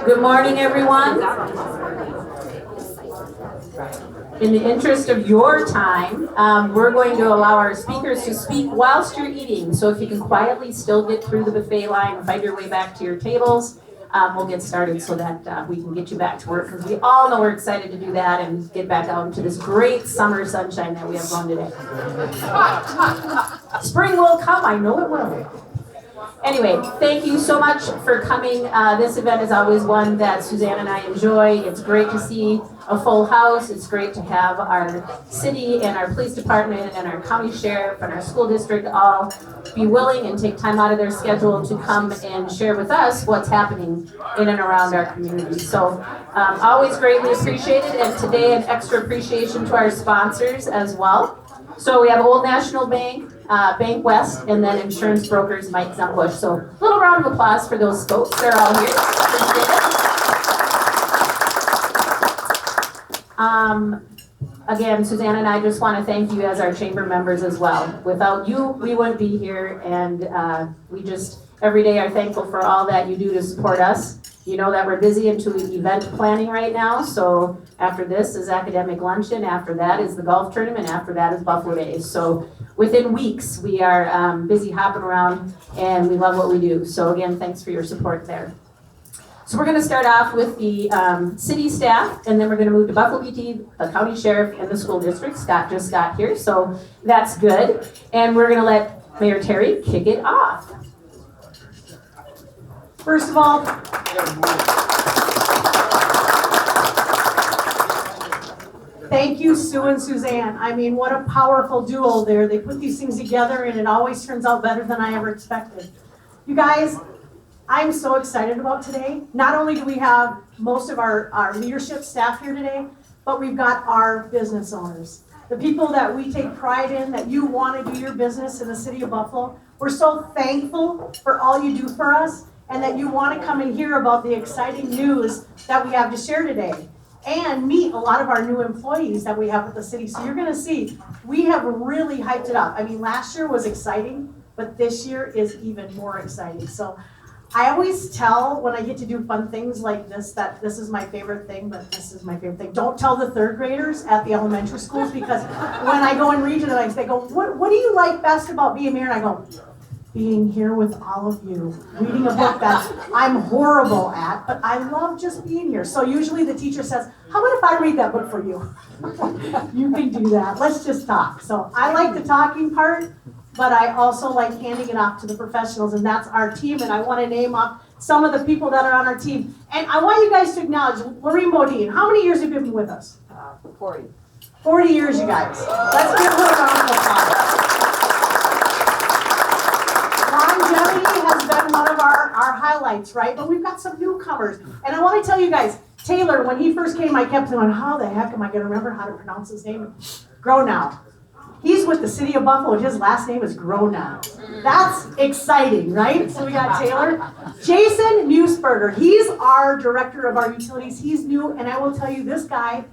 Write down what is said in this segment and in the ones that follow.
Good morning, everyone. In the interest of your time, we're going to allow our speakers to speak whilst you're eating. So if you can quietly still get through the buffet line and find your way back to your tables, we'll get started so that we can get you back to work, because we all know we're excited to do that and get back out into this great summer sunshine that we have going today. Spring will come, I know it will. Anyway, thank you so much for coming. This event is always one that Suzanne and I enjoy. It's great to see a full house. It's great to have our city and our police department and our county sheriff and our school district all be willing and take time out of their schedule to come and share with us what's happening in and around our community. So always greatly appreciated, and today an extra appreciation to our sponsors as well. So we have Old National Bank, Bank West, and then insurance brokers Mike Zumbush. So a little round of applause for those folks. They're all here. Again, Suzanne and I just want to thank you as our chamber members as well. Without you, we wouldn't be here, and we just every day are thankful for all that you do to support us. You know that we're busy into event planning right now, so after this is academic luncheon, after that is the golf tournament, after that is Buffalo Days. So within weeks, we are busy hopping around, and we love what we do. So again, thanks for your support there. So we're going to start off with the city staff, and then we're going to move to Buffalo BT, the county sheriff, and the school district. Scott just got here, so that's good. And we're going to let Mayor Terry kick it off. First of all, thank you, Sue and Suzanne. I mean, what a powerful duo there. They put these things together, and it always turns out better than I ever expected. You guys, I'm so excited about today. Not only do we have most of our leadership staff here today, but we've got our business owners. The people that we take pride in, that you want to do your business in the city of Buffalo. We're so thankful for all you do for us, and that you want to come and hear about the exciting news that we have to share today. And meet a lot of our new employees that we have at the city. So you're going to see, we have really hyped it up. I mean, last year was exciting, but this year is even more exciting. So I always tell when I get to do fun things like this that this is my favorite thing, but this is my favorite thing. Don't tell the third graders at the elementary schools, because when I go and read to them, they go, what do you like best about being mayor? And I go, being here with all of you, reading a book that I'm horrible at, but I love just being here. So usually the teacher says, how about if I read that book for you? You can do that. Let's just talk. So I like the talking part, but I also like handing it off to the professionals, and that's our team, and I want to name off some of the people that are on our team. And I want you guys to acknowledge Lorene Bodine. How many years have you been with us? 40. 40 years, you guys. Let's give her a round of applause. Longevity has been one of our highlights, right? But we've got some newcomers. And I want to tell you guys, Taylor, when he first came, I kept going, how the heck am I going to remember how to pronounce his name? Gronau. He's with the city of Buffalo, and his last name is Gronau. That's exciting, right? So we got Taylor. Jason Musburger, he's our director of our utilities. He's new, and I will tell you, this guy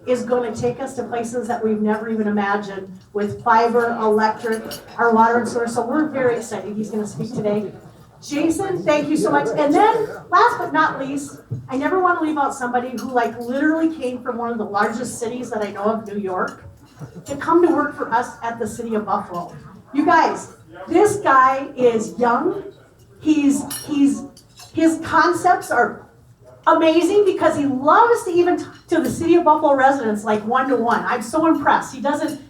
is going to take us to places that we've never even imagined with fiber, electric, our water and sewer. So we're very excited. He's going to speak today. Jason, thank you so much. And then, last but not least, I never want to leave out somebody who literally came from one of the largest cities that I know of, New York, to come to work for us at the city of Buffalo. You guys, this guy is young. His concepts are amazing, because he loves to even talk to the city of Buffalo residents like one-to-one. I'm so impressed. He doesn't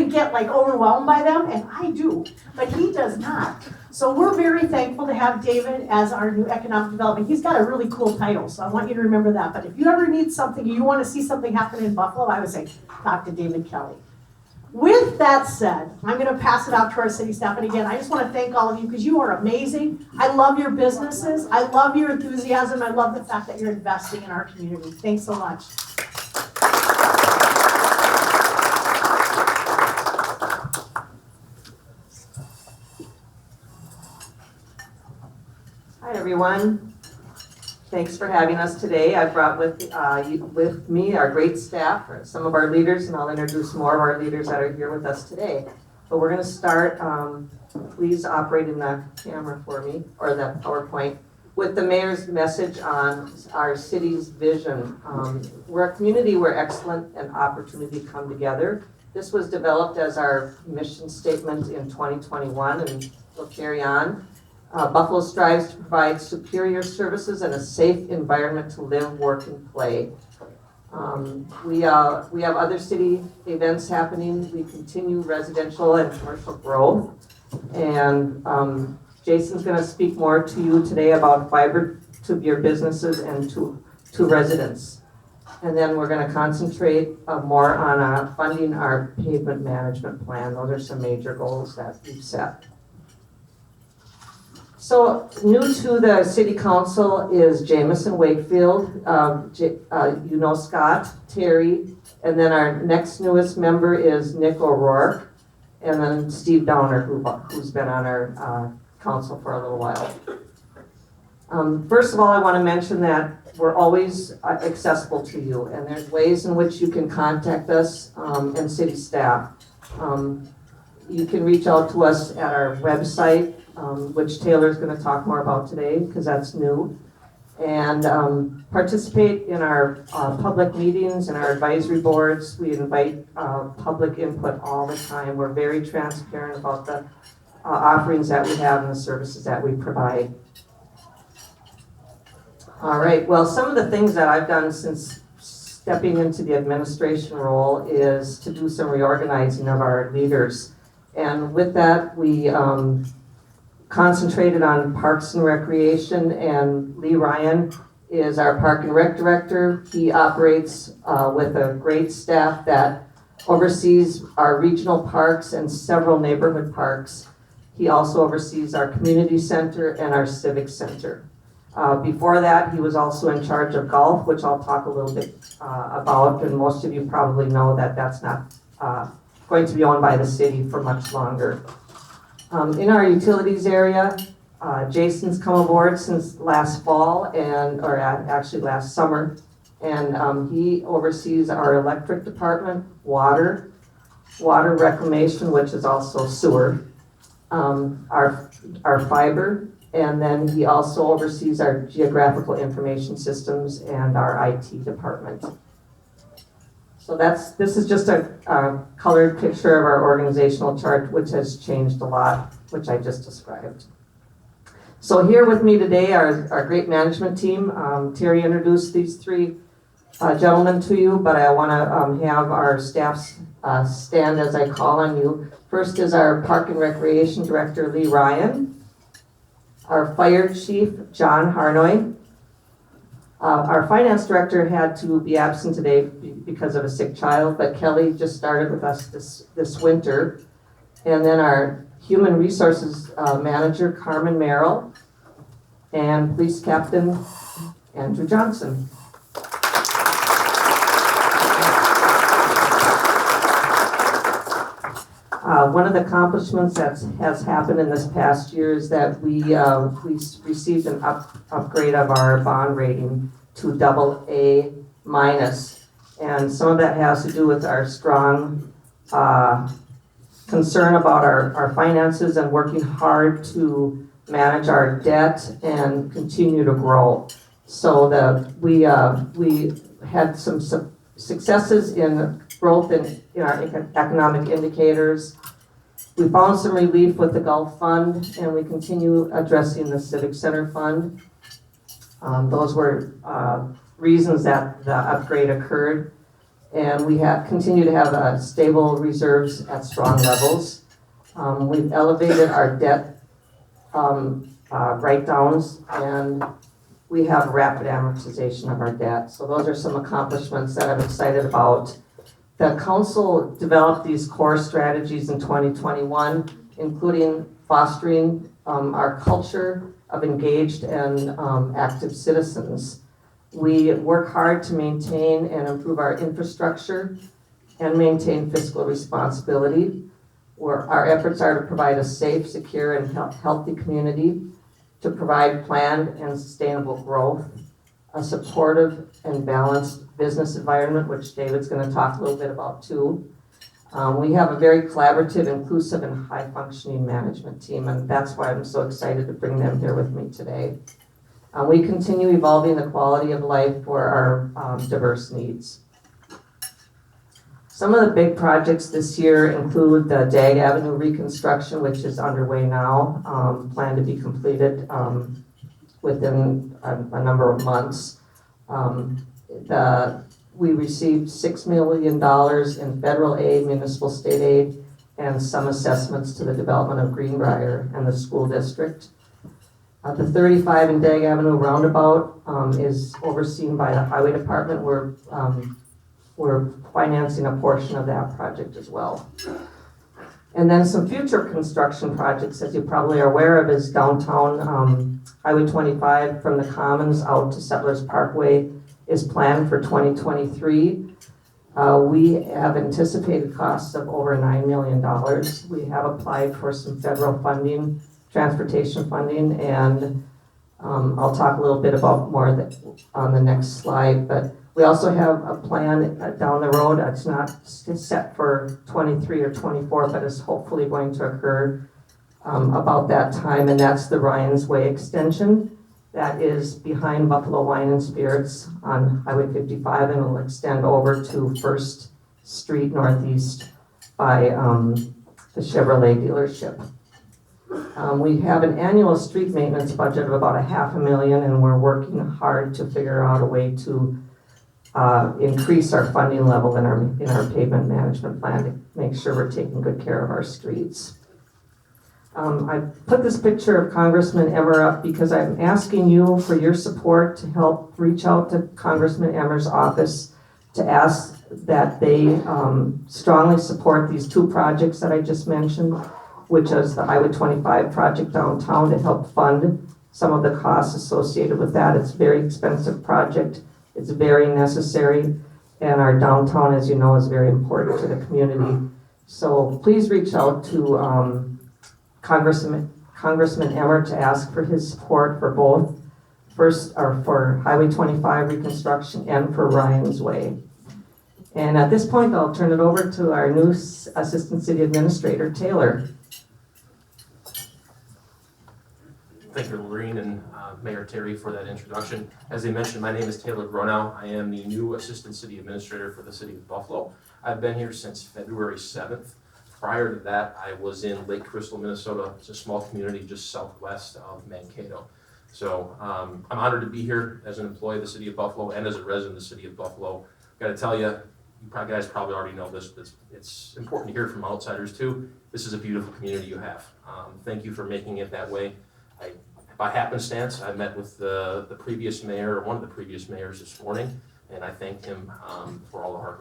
get overwhelmed by them, and I do, but he does not. So we're very thankful to have David as our new economic development. He's got a really cool title, so I want you to remember that. But if you ever need something, you want to see something happen in Buffalo, I would say talk to David Kelly. With that said, I'm going to pass it out to our city staff. And again, I just want to thank all of you, because you are amazing. I love your businesses. I love your enthusiasm. I love the fact that you're investing in our community. Thanks so much. Hi, everyone. Thanks for having us today. I brought with me our great staff, some of our leaders, and I'll introduce more of our leaders that are here with us today. But we're going to start. Please operate in the camera for me, or the PowerPoint. with the mayor's message on our city's vision. We're a community where excellence and opportunity come together. This was developed as our mission statement in 2021 and will carry on. Buffalo strives to provide superior services and a safe environment to live, work, and play. We have other city events happening. We continue residential and commercial growth. And Jason's going to speak more to you today about fiber to your businesses and to residents. And then we're going to concentrate more on funding our pavement management plan. Those are some major goals that we've set. So new to the city council is Jamison Wakefield. You know Scott, Terry, and then our next newest member is Nick O'Rourke, and then Steve Downer, who's been on our council for a little while. First of all, I want to mention that we're always accessible to you, and there's ways in which you can contact us and city staff. You can reach out to us at our website, which Taylor's going to talk more about today because that's new, and participate in our public meetings and our advisory boards. We invite public input all the time. We're very transparent about the offerings that we have and the services that we provide. All right, well, some of the things that I've done since stepping into the administration role is to do some reorganizing of our leaders. And with that, we concentrated on Parks and Recreation, and Lee Ryan is our Park and Rec Director. He operates with a great staff that oversees our regional parks and several neighborhood parks. He also oversees our community center and our civic center. Before that, he was also in charge of golf, which I'll talk a little bit about, and most of you probably know that that's not going to be owned by the city for much longer. In our utilities area, Jason's come aboard since last fall, or actually last summer, and he oversees our electric department, water reclamation, which is also sewer, our fiber, and then he also oversees our geographical information systems and our IT department. So this is just a colored picture of our organizational chart, which has changed a lot, which I just described. So here with me today are our great management team. Terry introduced these three gentlemen to you, but I want to have our staff stand as I call on you. First is our Park and Recreation Director, Lee Ryan. Our Fire Chief, John Harnoy. Our Finance Director had to be absent today because of a sick child, but Kelly just started with us this winter. And then our Human Resources Manager, Carmen Merrill, and Police Captain, Andrew Johnson. One of the accomplishments that has happened in this past year is that we received an upgrade of our bond rating to AA-, and some of that has to do with our strong concern about our finances and working hard to manage our debt and continue to grow. So we had some successes in growth in our economic indicators. We found some relief with the Gulf Fund, and we continue addressing the Civic Center Fund. Those were reasons that the upgrade occurred, and we continue to have stable reserves at strong levels. We've elevated our debt write-downs, and we have rapid amortization of our debt. So those are some accomplishments that I'm excited about. The council developed these core strategies in 2021, including fostering our culture of engaged and active citizens. We work hard to maintain and improve our infrastructure and maintain fiscal responsibility. Our efforts are to provide a safe, secure, and healthy community, to provide planned and sustainable growth, a supportive and balanced business environment, which David's going to talk a little bit about too. We have a very collaborative, inclusive, and high-functioning management team, and that's why I'm so excited to bring them here with me today. We continue evolving the quality of life for our diverse needs. Some of the big projects this year include the Dag Avenue reconstruction, which is underway now, planned to be completed within a number of months. We received $6 million in federal aid, municipal state aid, and some assessments to the development of Greenbrier and the school district. The 35 in Dag Avenue roundabout is overseen by the highway department. We're financing a portion of that project as well. And then some future construction projects, as you probably are aware of, is downtown Highway 25 from the Commons out to Settlers Parkway is planned for 2023. We have anticipated costs of over $9 million. We have applied for some federal funding, transportation funding, and I'll talk a little bit about more of that on the next slide, but we also have a plan down the road. It's not set for 23 or 24, but it's hopefully going to occur about that time, and that's the Ryan's Way extension. That is behind Buffalo Wine and Spirits on Highway 55, and it'll extend over to First Street Northeast by the Chevrolet dealership. We have an annual street maintenance budget of about $500,000, and we're working hard to figure out a way to increase our funding level in our pavement management plan to make sure we're taking good care of our streets. I put this picture of Congressman Emmer up because I'm asking you for your support to help reach out to Congressman Emmer's office to ask that they strongly support these two projects that I just mentioned, which is the Highway 25 project downtown to help fund some of the costs associated with that. It's a very expensive project. It's very necessary, and our downtown, as you know, is very important to the community. So please reach out to Congressman Emmer to ask for his support for both, for Highway 25 reconstruction and for Ryan's Way. And at this point, I'll turn it over to our new Assistant City Administrator, Taylor. Thank you, Lorene and Mayor Terry, for that introduction. As they mentioned, my name is Taylor Gronau. I am the new Assistant City Administrator for the City of Buffalo. I've been here since February 7th. Prior to that, I was in Lake Crystal, Minnesota. It's a small community just southwest of Mankato. So I'm honored to be here as an employee of the City of Buffalo and as a resident of the City of Buffalo. Got to tell you, guys probably already know this, but it's important to hear from outsiders too. This is a beautiful community you have. Thank you for making it that way. By happenstance, I met with the previous mayor, or one of the previous mayors this morning, and I thanked him for all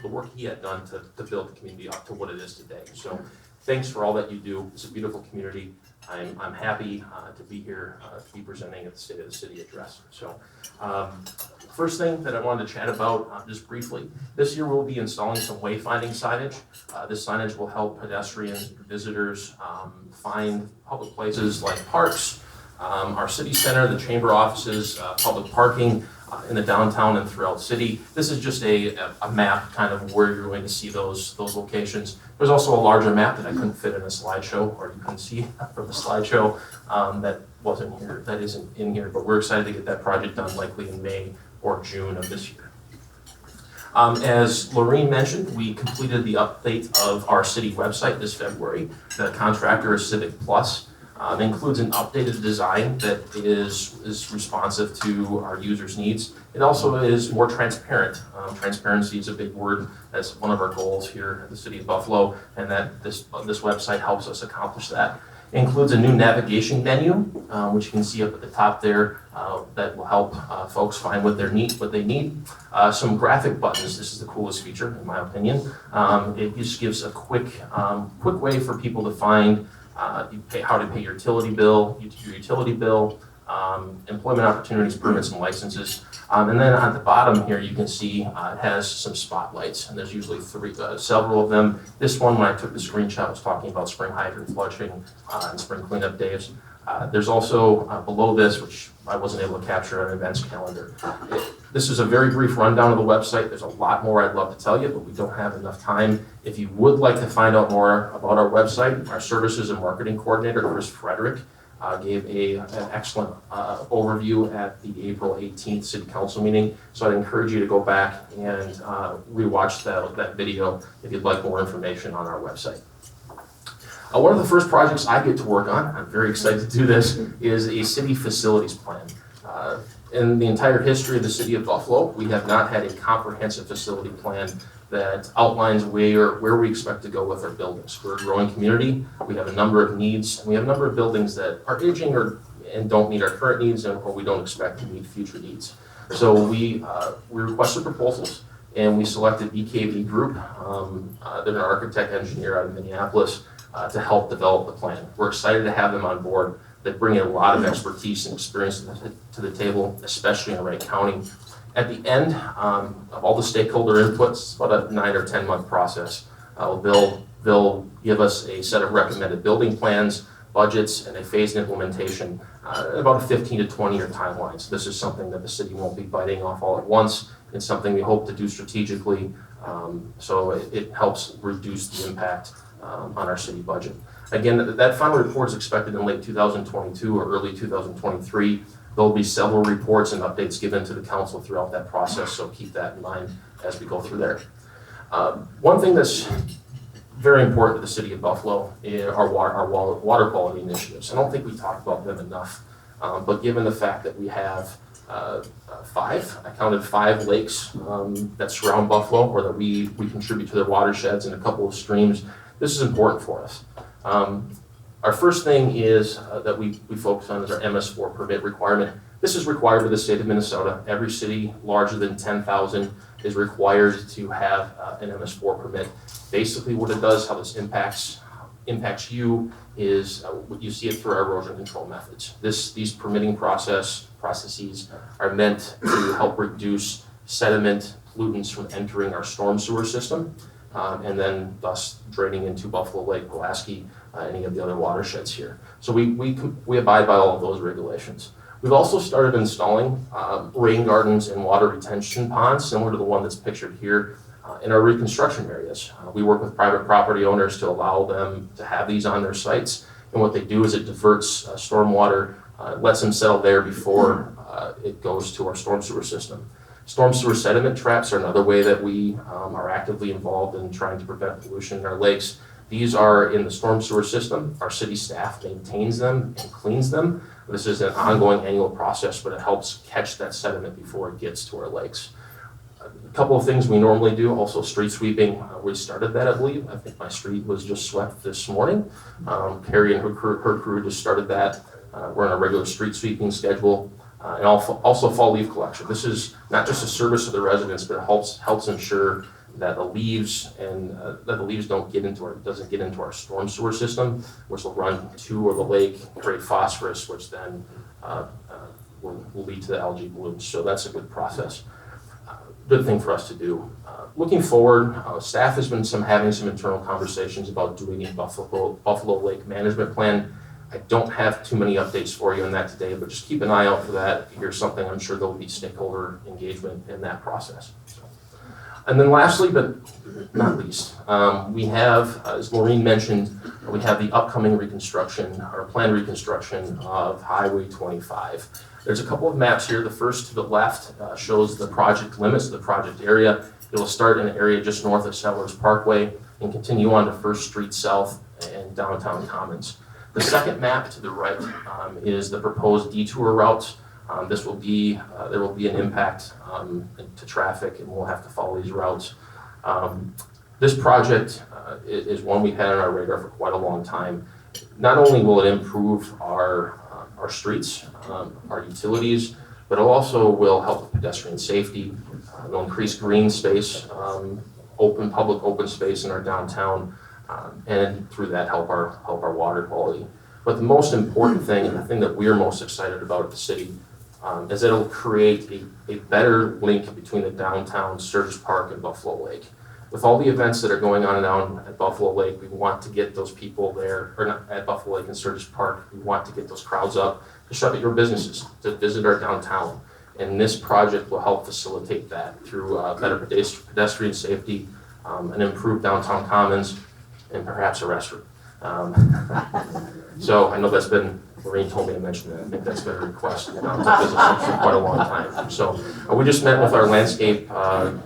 the work he had done to build the community up to what it is today. So thanks for all that you do. It's a beautiful community. I'm happy to be here to be presenting at the State of the City address. So first thing that I wanted to chat about just briefly, this year we'll be installing some wayfinding signage. This signage will help pedestrians and visitors find public places like parks, our city center, the chamber offices, public parking in the downtown and throughout the city. This is just a map kind of where you're going to see those locations. There's also a larger map that I couldn't fit in a slideshow, or you couldn't see from the slideshow that wasn't here, that isn't in here, but we're excited to get that project done likely in May or June of this year. As Lorene mentioned, we completed the update of our city website this February. The contractor is Civic Plus. It includes an updated design that is responsive to our users' needs. It also is more transparent. Transparency is a big word. That's one of our goals here at the City of Buffalo, and that this website helps us accomplish that. It includes a new navigation menu, which you can see up at the top there, that will help folks find what they need. Some graphic buttons. This is the coolest feature, in my opinion. It just gives a quick way for people to find how to pay your utility bill, employment opportunities, permits, and licenses. And then at the bottom here, you can see it has some spotlights, and there's usually several of them. This one, when I took the screenshot, was talking about spring hydrant flushing and spring cleanup days. There's also below this, which I wasn't able to capture, an events calendar. This is a very brief rundown of the website. There's a lot more I'd love to tell you, but we don't have enough time. If you would like to find out more about our website, our services and marketing coordinator, Chris Frederick, gave an excellent overview at the April 18th City Council meeting. So I'd encourage you to go back and rewatch that video if you'd like more information on our website. One of the first projects I get to work on, I'm very excited to do this, is a city facilities plan. In the entire history of the city of Buffalo, we have not had a comprehensive facility plan that outlines where we expect to go with our buildings. We're a growing community, we have a number of needs, and we have a number of buildings that are aging and don't meet our current needs or we don't expect to meet future needs. So we requested proposals and we selected BKV Group, they're an architect engineer out of Minneapolis, to help develop the plan. We're excited to have them on board. They bring in a lot of expertise and experience to the table, especially in Wright County. At the end of all the stakeholder inputs, about a 9 or 10 month process, they'll give us a set of recommended building plans, budgets, and a phased implementation, about a 15 to 20 year timeline. So this is something that the city won't be biting off all at once. It's something we hope to do strategically, so it helps reduce the impact on our city budget. Again, that final report is expected in late 2022 or early 2023. There'll be several reports and updates given to the council throughout that process, so keep that in mind as we go through there. One thing that's very important to the city of Buffalo is our water quality initiatives. I don't think we talk about them enough, but given the fact that we have I counted 5 lakes that surround Buffalo, or that we contribute to their watersheds and a couple of streams, this is important for us. Our first thing is that we focus on is our MS4 permit requirement. This is required by the state of Minnesota. Every city larger than 10,000 is required to have an MS4 permit. Basically what it does, how this impacts you, is you see it through our erosion control methods. These permitting processes are meant to help reduce sediment pollutants from entering our storm sewer system, and then thus draining into Buffalo Lake, Pulaski, any of the other watersheds here. So we abide by all of those regulations. We've also started installing rain gardens and water retention ponds, similar to the one that's pictured here, in our reconstruction areas. We work with private property owners to allow them to have these on their sites. And what they do is it diverts stormwater, lets them settle there before it goes to our storm sewer system. Storm sewer sediment traps are another way that we are actively involved in trying to prevent pollution in our lakes. These are in the storm sewer system. Our city staff maintains them and cleans them. This is an ongoing annual process, but it helps catch that sediment before it gets to our lakes. A couple of things we normally do, also street sweeping. We started that, I believe. I think my street was just swept this morning. Carrie and her crew just started that. We're on a regular street sweeping schedule. And also fall leaf collection. This is not just a service to the residents, but it helps ensure that the leaves doesn't get into our storm sewer system, which will run to the lake, create phosphorus, which then will lead to the algae blooms. So that's a good process. Good thing for us to do. Looking forward, staff has been having some internal conversations about doing a Buffalo Lake management plan. I don't have too many updates for you on that today, but just keep an eye out for that. If you hear something, I'm sure there'll be stakeholder engagement in that process. And then lastly, but not least, we have, as Maureen mentioned, we have the upcoming reconstruction, or planned reconstruction of Highway 25. There's a couple of maps here. The first to the left shows the project limits, the project area. It will start in an area just north of Settlers Parkway and continue on to First Street South and Downtown Commons. The second map to the right is the proposed detour routes. There will be an impact to traffic, and we'll have to follow these routes. This project is one we've had on our radar for quite a long time. Not only will it improve our streets, our utilities, but it also will help with pedestrian safety. It'll increase green space, public open space in our downtown, and through that help our water quality. But the most important thing, and the thing that we're most excited about at the city, is that it'll create a better link between the downtown, Sturgis Park, and Buffalo Lake. With all the events that are going on down at Buffalo Lake, we want to get those people there, or not at Buffalo Lake and Sturgis Park, we want to get those crowds up to shop at your businesses, to visit our downtown. And this project will help facilitate that through better pedestrian safety, an improved downtown commons, and perhaps a restroom. So I know that's been, Maureen told me to mention that. I think that's been a request in our business for quite a long time. So we just met with our landscape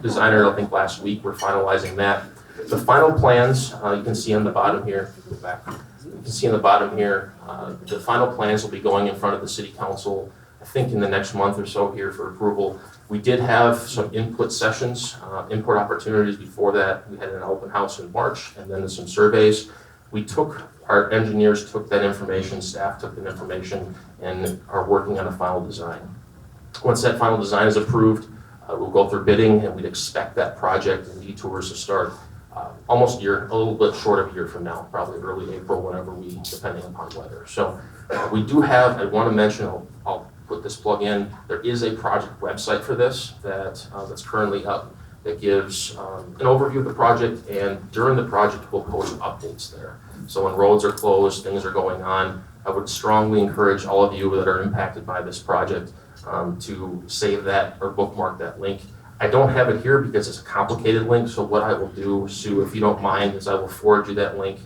designer, I think last week. We're finalizing that. The final plans, you can see on the bottom here, go back. You can see on the bottom here, the final plans will be going in front of the city council, I think in the next month or so here for approval. We did have some input sessions, input opportunities before that. We had an open house in March and then some surveys. Our engineers took that information, staff took that information, and are working on a final design. Once that final design is approved, we'll go through bidding, and we'd expect that project and detours to start almost a year, a little bit short of a year from now, probably early April, whenever depending upon weather. So we do have, I want to mention, I'll put this plug in, there is a project website for this that's currently up that gives an overview of the project, and during the project we'll post updates there. So when roads are closed, things are going on, I would strongly encourage all of you that are impacted by this project to save that or bookmark that link. I don't have it here because it's a complicated link, so what I will do, Sue, if you don't mind, is I will forward you that link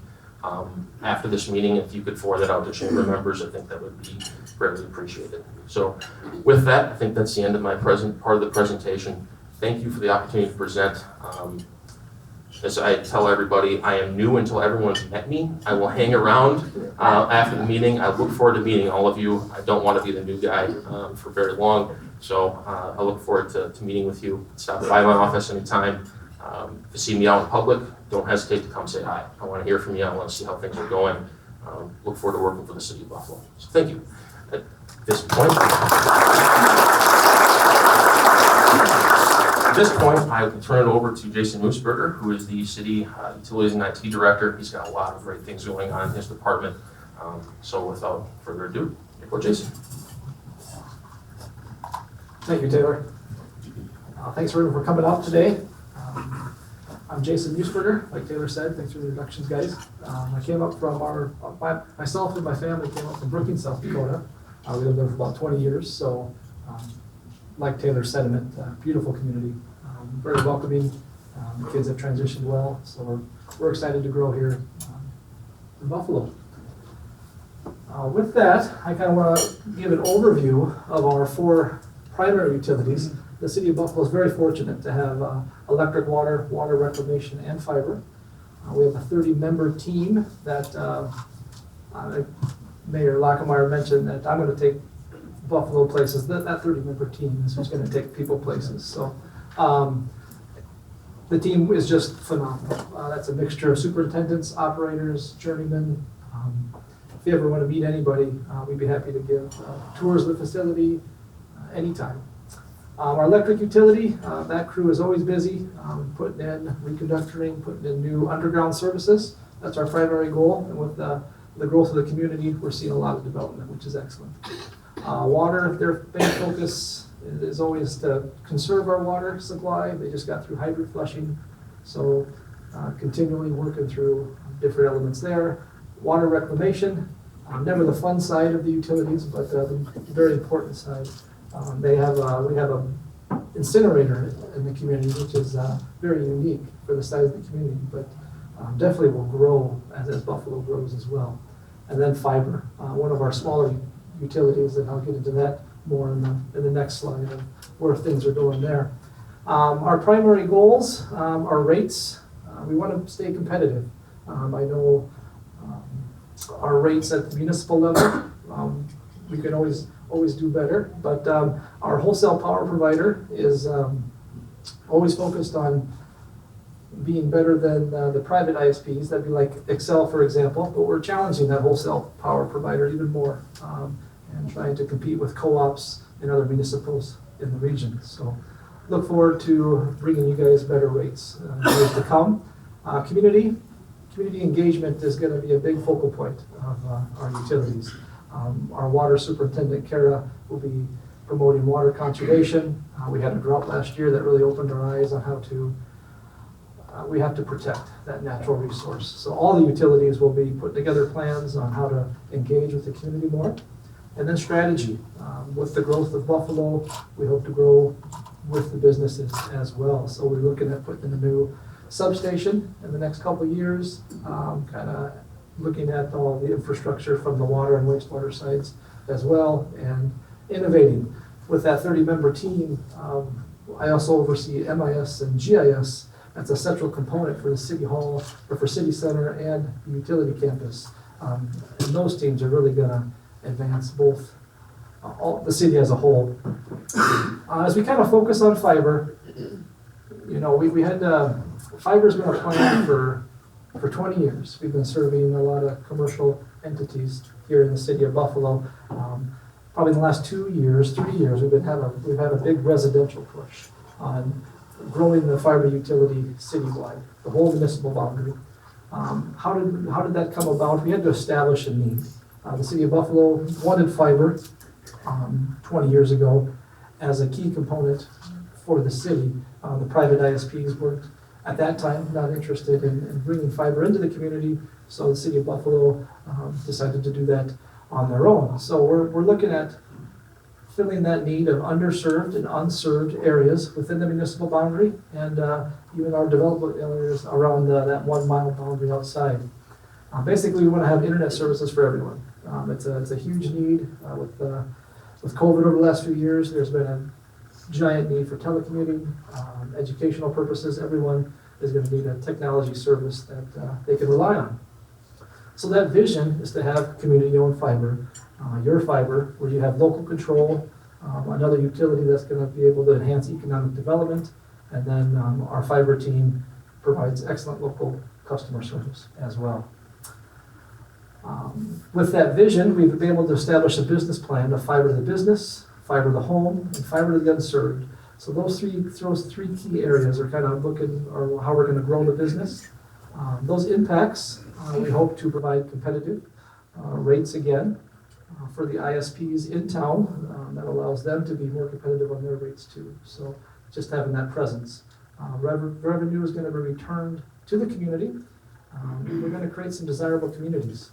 after this meeting. If you could forward that out to chamber members, I think that would be greatly appreciated. So with that, I think that's the end of my part of the presentation. Thank you for the opportunity to present. As I tell everybody, I am new until everyone's met me. I will hang around after the meeting. I look forward to meeting all of you. I don't want to be the new guy for very long. So I look forward to meeting with you. Stop by my office anytime. If you see me out in public, don't hesitate to come say hi. I want to hear from you. I want to see how things are going. Look forward to working for the city of Buffalo. So thank you. At this point, I will turn it over to Jason Moosberger, who is the City Utilities and IT Director. He's got a lot of great things going on in his department. So without further ado, here goes Jason. Thank you, Taylor. Thanks for coming out today. I'm Jason Moosberger, like Taylor said. Thanks for the introductions, guys. I came up from myself and my family came up from Brookings, South Dakota. We lived there for about 20 years, so like Taylor's sentiment, beautiful community, very welcoming. The kids have transitioned well, so we're excited to grow here in Buffalo. With that, I kind of want to give an overview of our 4 primary utilities. The city of Buffalo is very fortunate to have electric, water reclamation, and fiber. We have a 30-member team that Mayor Lockemeyer mentioned that I'm going to take Buffalo places. That 30-member team is who's going to take people places. So the team is just phenomenal. That's a mixture of superintendents, operators, journeymen. If you ever want to meet anybody, we'd be happy to give tours of the facility anytime. Our electric utility, that crew is always busy, putting in reconductoring, putting in new underground services. That's our primary goal, and with the growth of the community, we're seeing a lot of development, which is excellent. Water, their main focus is always to conserve our water supply. They just got through hydrant flushing, so continually working through different elements there. Water reclamation, never the fun side of the utilities, but the very important side. We have a incinerator in the community, which is very unique for the size of the community, but definitely will grow as Buffalo grows as well. And then fiber, one of our smaller utilities, and I'll get into that more in the next slide of where things are going there. Our primary goals are rates. We want to stay competitive. I know our rates at the municipal level, we can always do better, but our wholesale power provider is always focused on being better than the private ISPs. That'd be like Excel, for example, but we're challenging that wholesale power provider even more and trying to compete with co-ops and other municipals in the region. So look forward to bringing you guys better rates in the years to come. Community engagement is going to be a big focal point of our utilities. Our water superintendent, Kara, will be promoting water conservation. We had a drought last year that really opened our eyes on how we have to protect that natural resource. So all the utilities will be putting together plans on how to engage with the community more. And then strategy. With the growth of Buffalo, we hope to grow with the businesses as well. So we're looking at putting in a new substation in the next couple of years, kind of looking at all the infrastructure from the water and wastewater sides as well, and innovating. With that 30-member team, I also oversee MIS and GIS. That's a central component for the city hall, or for city center and the utility campus. And those teams are really gonna advance both, the city as a whole. As we kind of focus on fiber, you know, we had, fiber's been a plan for 20 years. We've been serving a lot of commercial entities here in the city of Buffalo. Probably in the last 3 years, we've had a big residential push on growing the fiber utility citywide, the whole municipal boundary. How did that come about? We had to establish a need. The city of Buffalo wanted fiber 20 years ago as a key component for the city. The private ISPs weren't, at that time, not interested in bringing fiber into the community, so the city of Buffalo decided to do that on their own. So we're looking at filling that need of underserved and unserved areas within the municipal boundary, and even our development areas around that 1 mile boundary outside. Basically, we want to have internet services for everyone. It's a huge need. With COVID over the last few years, there's been a giant need for telecommuting, educational purposes. Everyone is going to need a technology service that they can rely on. So that vision is to have community-owned fiber, your fiber, where you have local control, another utility that's going to be able to enhance economic development, and then our fiber team provides excellent local customer service as well. With that vision, we've been able to establish a business plan of fiber to the business, fiber to the home, and fiber to the unserved. So those three key areas are kind of looking, or how we're going to grow the business. Those impacts, we hope to provide competitive rates again for the ISPs in town. That allows them to be more competitive on their rates too. So just having that presence. Revenue is going to be returned to the community. We're going to create some desirable communities.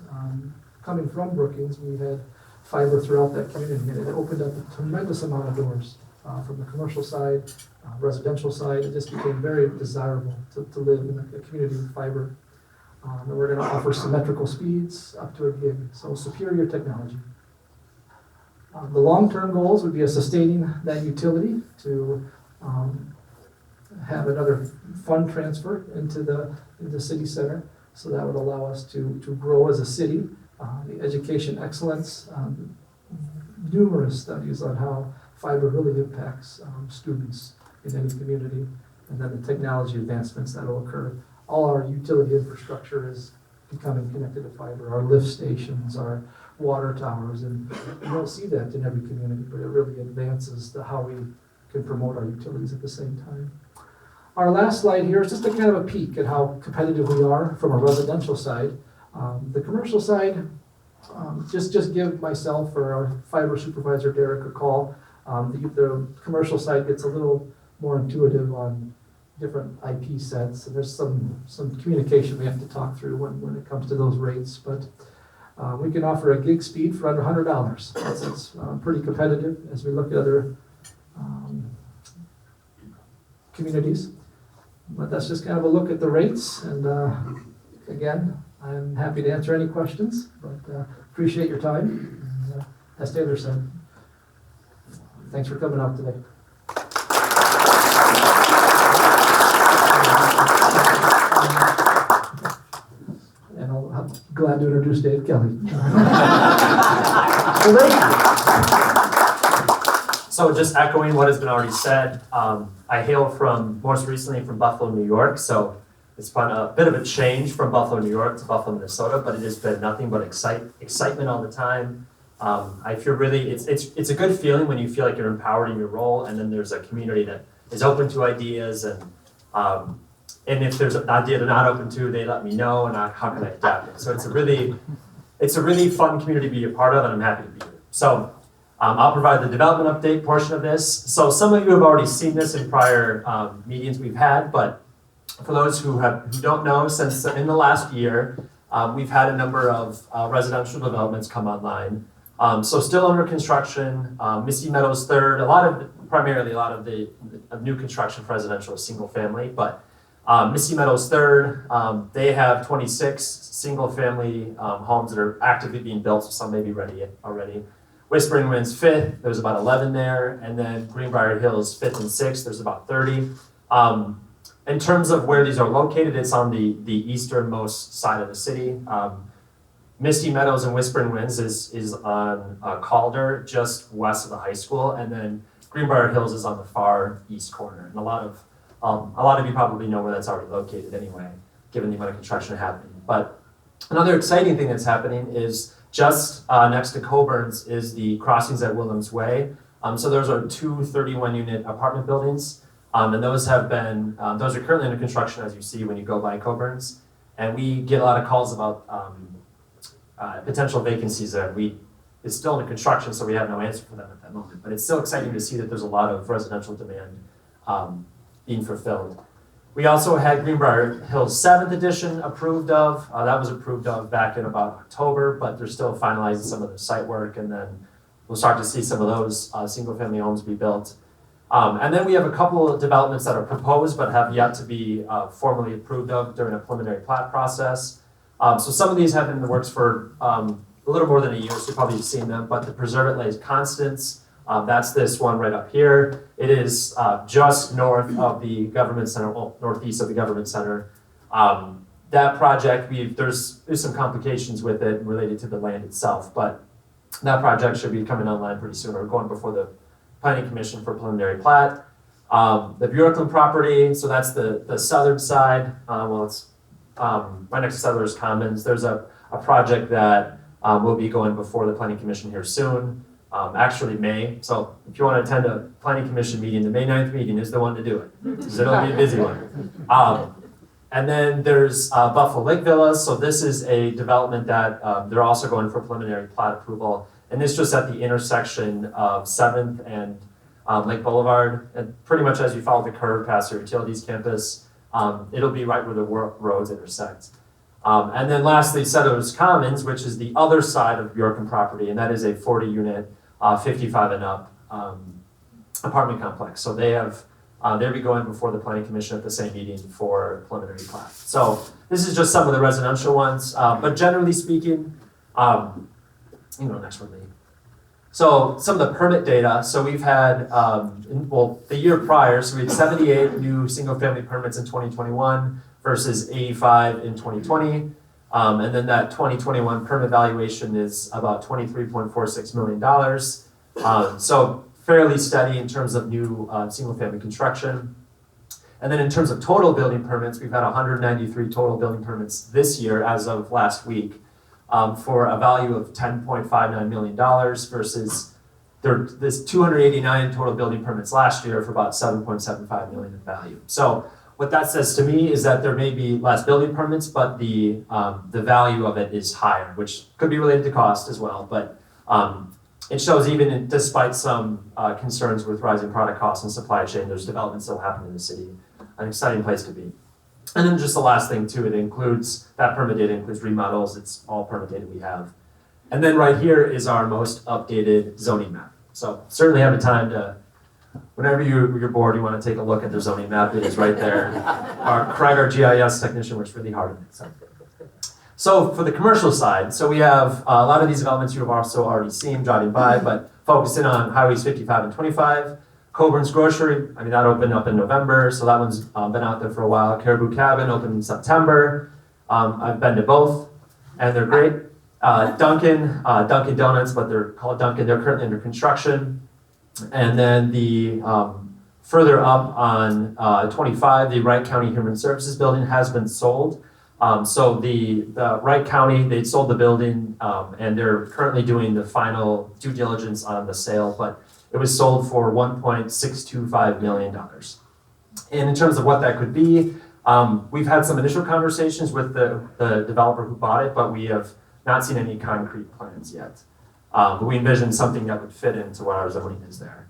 Coming from Brookings, we've had fiber throughout that community, and it opened up a tremendous amount of doors from the commercial side, residential side. It just became very desirable to live in a community with fiber. And we're going to offer symmetrical speeds up to a gig, so superior technology. The long-term goals would be sustaining that utility to have another fund transfer into the city center. So that would allow us to grow as a city. The education excellence, numerous studies on how fiber really impacts students in any community, and then the technology advancements that will occur. All our utility infrastructure is becoming connected to fiber. Our lift stations, our water towers, and you don't see that in every community, but it really advances how we can promote our utilities at the same time. Our last slide here is just a kind of a peek at how competitive we are from a residential side. The commercial side, just give myself or our fiber supervisor Derek a call. The commercial side gets a little more intuitive on different IP sets, and there's some communication we have to talk through when it comes to those rates. But we can offer a gig speed for under $100. That's pretty competitive as we look at other communities. But that's just kind of a look at the rates, and again, I'm happy to answer any questions, but appreciate your time. And, as Taylor said, thanks for coming out today. And I'm glad to introduce Dave Kelly. Well, thank you. So just echoing what has been already said, I hail most recently from Buffalo, New York. So it's been a bit of a change from Buffalo, New York to Buffalo, Minnesota, but it has been nothing but excitement all the time. I feel really, it's a good feeling when you feel like you're empowered in your role, and then there's a community that is open to ideas, and if there's an idea they're not open to, they let me know, and how can I adapt it. So it's a really fun community to be a part of, and I'm happy to be here. So I'll provide the development update portion of this. So some of you have already seen this in prior meetings we've had, but for those who don't know, since in the last year, we've had a number of residential developments come online. So still under construction, Misty Meadows third, primarily a lot of the new construction for residential is single family, but Misty Meadows third, they have 26 single-family homes that are actively being built, so some may be ready already. Whispering Winds fifth, there's about 11 there, and then Greenbrier Hills fifth and sixth, there's about 30. In terms of where these are located, it's on the easternmost side of the city. Misty Meadows and Whispering Winds is on Calder, just west of the high school, and then Greenbrier Hills is on the far east corner. And a lot of you probably know where that's already located anyway, given the amount of construction happening. But another exciting thing that's happening is just next to Coburn's is the crossings at Williams Way. So those are two 31-unit apartment buildings, and those are currently under construction, as you see when you go by Coburn's. And we get a lot of calls about potential vacancies there. It's still under construction, so we have no answer for them at that moment. But it's still exciting to see that there's a lot of residential demand being fulfilled. We also had Greenbrier Hills 7th edition approved of. That was approved of back in about October, but they're still finalizing some of the site work, and then we'll start to see some of those single-family homes be built. And then we have a couple of developments that are proposed but have yet to be formally approved of during a preliminary plat process. So some of these have been in the works for a little more than a year, so you've probably seen them, but the Preserve It Lays Constance, that's this one right up here. It is just north of the government center, well, northeast of the government center. That project, there's some complications with it related to the land itself, but that project should be coming online pretty soon. We're going before the Planning Commission for preliminary plat. The Bjorklund property, so that's the southern side. It's right next to Settlers Commons. There's a project that will be going before the Planning Commission here soon. Actually May, so if you want to attend a Planning Commission meeting, the May 9th meeting is the one to do it, because it'll be a busy one. And then there's Buffalo Lake Villas, so this is a development that they're also going for preliminary plat approval, and it's just at the intersection of 7th and Lake Boulevard, and pretty much as you follow the curve past your utilities campus, it'll be right where the roads intersect. And then lastly, Settlers Commons, which is the other side of Bjorklund property, and that is a 40-unit, 55 and up apartment complex. So they'll be going before the Planning Commission at the same meeting for preliminary plat. So this is just some of the residential ones, but generally speaking, next one, Lee. So some of the permit data. So we've had, the year prior, so we had 78 new single-family permits in 2021 versus 85 in 2020. And then that 2021 permit valuation is about $23.46 million. So fairly steady in terms of new single-family construction. And then in terms of total building permits, we've had 193 total building permits this year as of last week for a value of $10.59 million versus this 289 total building permits last year for about $7.75 million in value. So what that says to me is that there may be less building permits, but the value of it is higher, which could be related to cost as well. But it shows even despite some concerns with rising product costs and supply chain, there's development still happening in the city. An exciting place to be. And then just the last thing too, that permit data includes remodels. It's all permit data we have. And then right here is our most updated zoning map. So certainly have a time to, whenever you're bored, you want to take a look at the zoning map. It is right there. Craig, our GIS technician, works really hard on it. So for the commercial side, so we have a lot of these developments you have also already seen driving by, but focusing on highways 55 and 25. Coburn's Grocery, that opened up in November, so that one's been out there for a while. Caribou Cabin opened in September. I've been to both, and they're great. Dunkin' Donuts, but they're called Dunkin', they're currently under construction. And then the further up on 25, the Wright County Human Services Building has been sold. So the Wright County, they sold the building, and they're currently doing the final due diligence on the sale, but it was sold for $1.625 million. And in terms of what that could be, we've had some initial conversations with the developer who bought it, but we have not seen any concrete plans yet. But we envision something that would fit into what our zoning is there.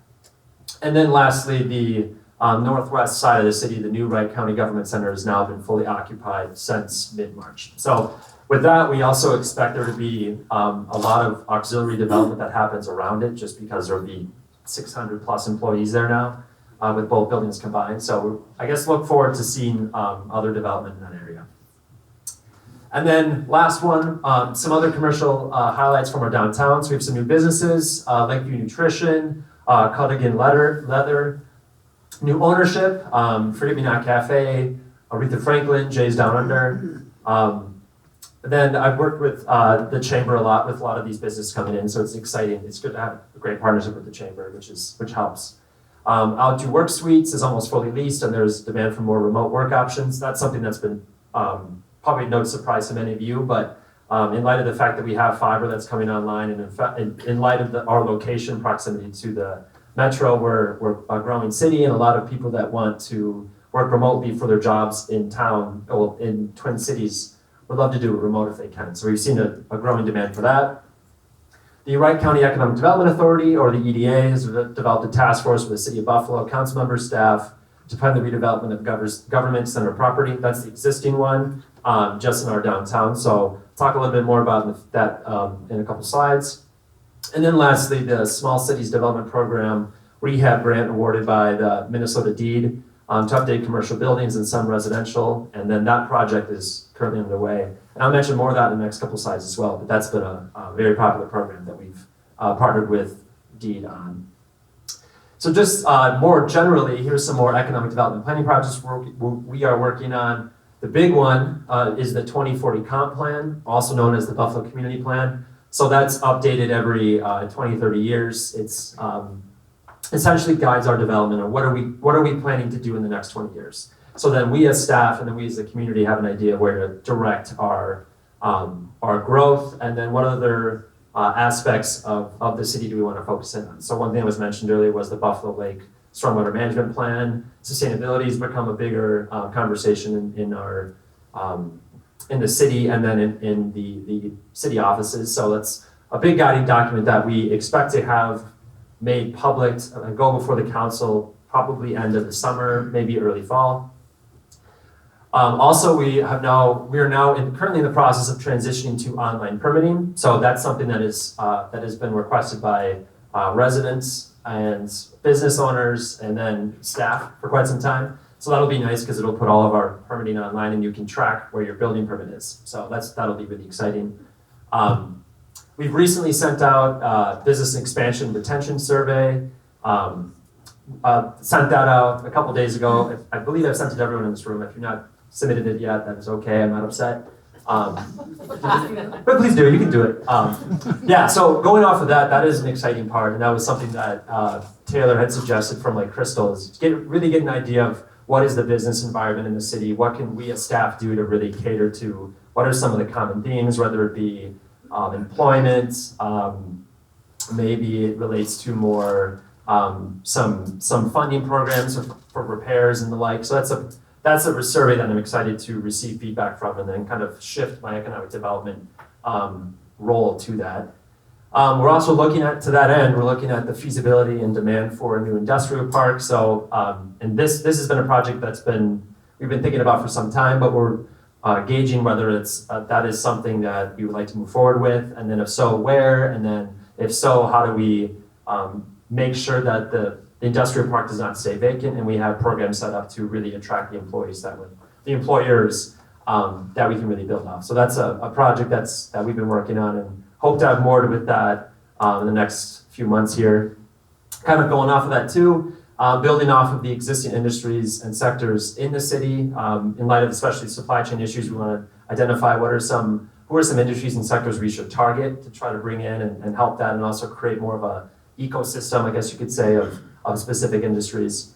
And then lastly, the northwest side of the city, the new Wright County Government Center has now been fully occupied since mid-March. So with that, we also expect there to be a lot of auxiliary development that happens around it, just because there will be 600 plus employees there now. with both buildings combined. So I guess look forward to seeing other development in that area. And then last one, some other commercial highlights from our downtown. So we have some new businesses, Lakeview Nutrition, Cuttigan Leather, new ownership, Forget Me Not Cafe, Aretha Franklin, Jay's Down Under. Then I've worked with the chamber a lot with a lot of these businesses coming in, so it's exciting. It's good to have a great partnership with the chamber, which helps. Out2 Work Suites is almost fully leased, and there's demand for more remote work options. That's something that's been probably no surprise to many of you, but in light of the fact that we have fiber that's coming online, and in light of our location proximity to the metro, we're a growing city, and a lot of people that want to work remotely for their jobs in town, or in Twin Cities, would love to do it remote if they can. So we've seen a growing demand for that. The Wright County Economic Development Authority, or the EDA, has developed a task force with the City of Buffalo council members, staff, to fund the redevelopment of government center property. That's the existing one, just in our downtown. So talk a little bit more about that in a couple slides. And then lastly, the Small Cities Development Program Rehab Grant awarded by the Minnesota DEED to update commercial buildings and some residential. And then that project is currently underway. And I'll mention more of that in the next couple slides as well, but that's been a very popular program that we've partnered with DEED on. So just more generally, here's some more economic development planning projects we are working on. The big one is the 2040 Comp Plan, also known as the Buffalo Community Plan. So that's updated every 20, 30 years. It's essentially guides our development on what are we planning to do in the next 20 years. So then we as staff and then we as the community have an idea of where to direct our growth, and then what other aspects of the city do we want to focus in on. So one thing that was mentioned earlier was the Buffalo Lake Stormwater Management Plan. Sustainability has become a bigger conversation in the city, and then in the city offices. So that's a big guiding document that we expect to have made public and go before the council probably end of the summer, maybe early fall. Also, we are now currently in the process of transitioning to online permitting. So that's something that has been requested by residents and business owners and then staff for quite some time. So that'll be nice because it'll put all of our permitting online, and you can track where your building permit is. So that'll be really exciting. We've recently sent out business expansion retention survey. Sent that out a couple days ago. I believe I've sent it to everyone in this room. If you're not submitted it yet, that is okay. I'm not upset. But please do. You can do it. Yeah. So going off of that, that is an exciting part, and that was something that Taylor had suggested from like Crystal, is really get an idea of what is the business environment in the city. What can we as staff do to really cater to? What are some of the common themes, whether it be employment, maybe it relates to more some funding programs for repairs and the like. So that's a survey that I'm excited to receive feedback from, and then kind of shift my economic development role to that. We're also looking at, to that end, we're looking at the feasibility and demand for a new industrial park. So, and this has been a project we've been thinking about for some time, but we're gauging whether that is something that we would like to move forward with, and then if so, where, and then if so, how do we make sure that the industrial park does not stay vacant, and we have programs set up to really attract the employees that we can really build off. So that's a project that we've been working on, and hope to have more with that in the next few months here. Kind of going off of that too, building off of the existing industries and sectors in the city, in light of especially supply chain issues, we want to identify who are some industries and sectors we should target to try to bring in and help that, and also create more of a ecosystem, I guess you could say, of specific industries.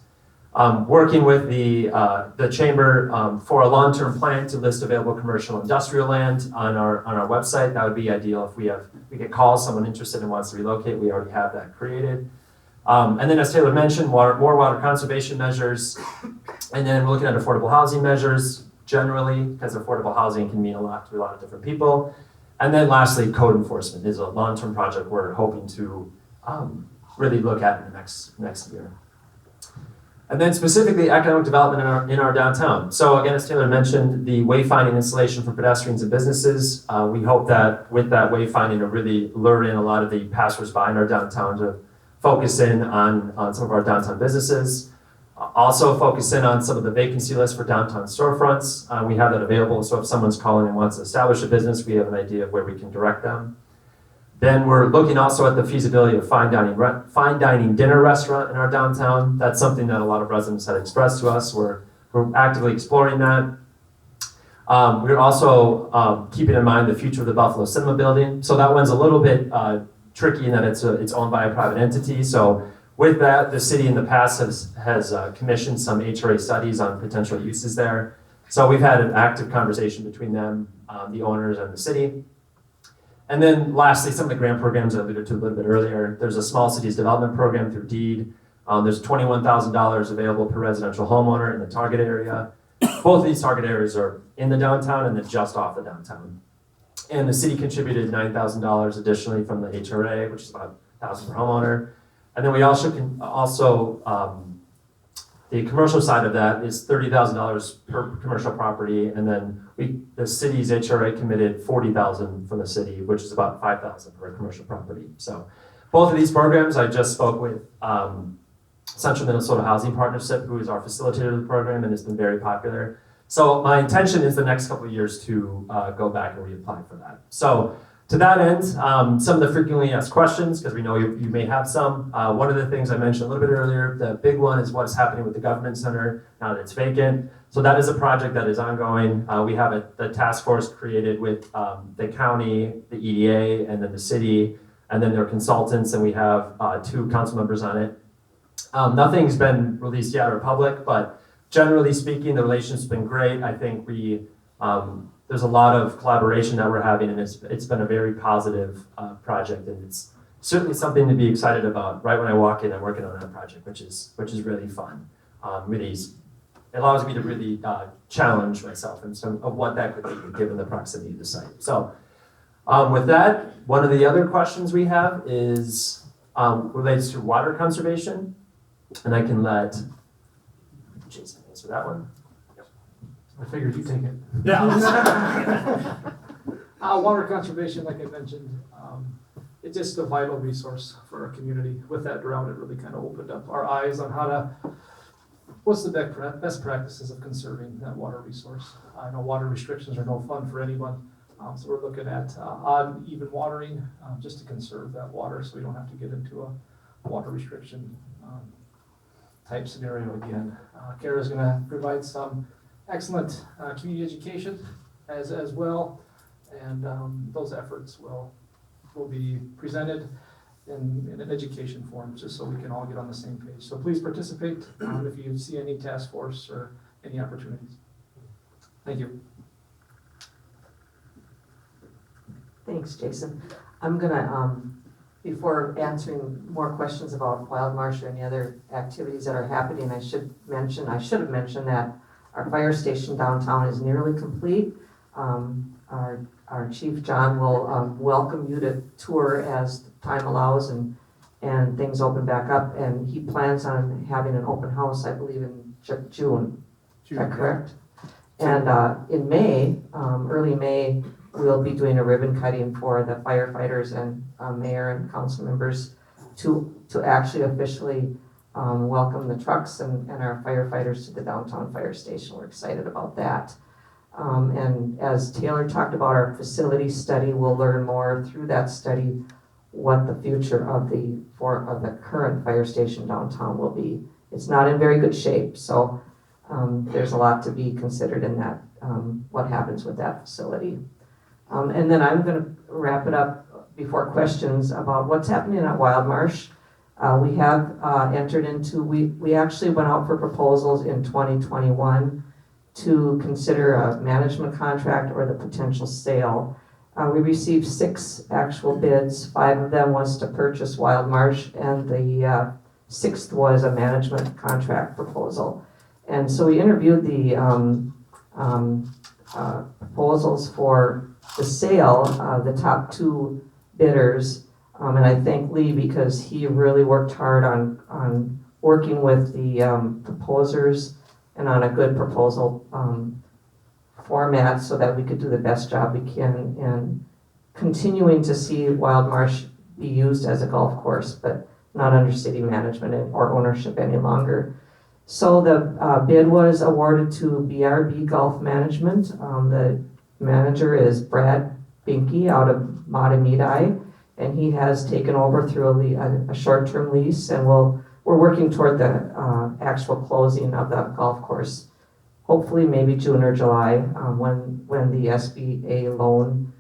Working with the chamber for a long-term plan to list available commercial industrial land on our website. That would be ideal if we get calls, someone interested and wants to relocate. We already have that created. And then, as Taylor mentioned, more water conservation measures, and then we're looking at affordable housing measures generally, because affordable housing can mean a lot to a lot of different people. And then lastly, code enforcement is a long-term project we're hoping to really look at in the next year. And then specifically economic development in our downtown. So again, as Taylor mentioned, the wayfinding installation for pedestrians and businesses. We hope that with that wayfinding to really lure in a lot of the passersby in our downtown to focus in on some of our downtown businesses. Also focus in on some of the vacancy lists for downtown storefronts. We have that available, so if someone's calling and wants to establish a business, we have an idea of where we can direct them. Then we're looking also at the feasibility of fine dining dinner restaurant in our downtown. That's something that a lot of residents had expressed to us. We're actively exploring that. We're also keeping in mind the future of the Buffalo Cinema Building. So that one's a little bit tricky in that it's owned by a private entity. So with that, the city in the past has commissioned some HRA studies on potential uses there. So we've had an active conversation between them, the owners, and the city. And then lastly, some of the grant programs I alluded to a little bit earlier. There's a small cities development program through DEED. There's $21,000 available per residential homeowner in the target area. Both of these target areas are in the downtown and then just off the downtown. And the city contributed $9,000 additionally from the HRA, which is about $1,000 per homeowner. And then we also the commercial side of that is $30,000 per commercial property, and then the city's HRA committed $40,000 from the city, which is about $5,000 per commercial property. So both of these programs, I just spoke with Central Minnesota Housing Partnership, who is our facilitator of the program, and it's been very popular. So my intention is the next couple of years to go back and reapply for that. So to that end, some of the frequently asked questions, because we know you may have some. One of the things I mentioned a little bit earlier, the big one is what's happening with the government center now that it's vacant. So that is a project that is ongoing. We have the task force created with the county, the EDA, and then the city, and then their consultants, and we have 2 council members on it. Nothing's been released yet or public, but generally speaking, the relationship's been great. I think there's a lot of collaboration that we're having, and it's been a very positive project, and it's certainly something to be excited about. Right when I walk in, I'm working on that project, which is really fun. It allows me to really challenge myself in some of what that could be, given the proximity to the site. So with that, one of the other questions we have is relates to water conservation, and I can let Jason answer that one. I figured you'd take it. Yeah. Water conservation, like I mentioned, it's just a vital resource for our community. With that drought, it really kind of opened up our eyes on what's the best practices of conserving that water resource. I know water restrictions are no fun for anyone, so we're looking at odd, even watering just to conserve that water so we don't have to get into a water restriction type scenario again. Kara's going to provide some excellent community education as well, and those efforts will be presented in an education form, just so we can all get on the same page. So please participate if you see any task force or any opportunities. Thank you. Thanks, Jason. I'm gonna, before answering more questions about Wild Marsh or any other activities that are happening, I should have mentioned that our fire station downtown is nearly complete. Our Chief John will welcome you to tour as time allows and things open back up. And he plans on having an open house, I believe, in June. Is that correct? And in May, early May, we'll be doing a ribbon cutting for the firefighters and mayor and council members to actually officially welcome the trucks and our firefighters to the downtown fire station. We're excited about that. And as Taylor talked about our facility study, we'll learn more through that study what the future of the current fire station downtown will be. It's not in very good shape, so there's a lot to be considered in that, what happens with that facility. And then I'm going to wrap it up before questions about what's happening at Wild Marsh. We have entered into, we actually went out for proposals in 2021 to consider a management contract or the potential sale. We received 6 actual bids. 5 of them was to purchase Wild Marsh, and the 6th was a management contract proposal. And so we interviewed the proposals for the sale, the top 2 bidders. And I thank Lee because he really worked hard on working with the proposers and on a good proposal format so that we could do the best job we can and continuing to see Wild Marsh be used as a golf course, but not under city management or ownership any longer. So the bid was awarded to BRB Golf Management. The manager is Brad Binky out of Matamidi, and he has taken over through a short-term lease, and we're working toward the actual closing of the golf course. Hopefully maybe June or July, when the SBA loan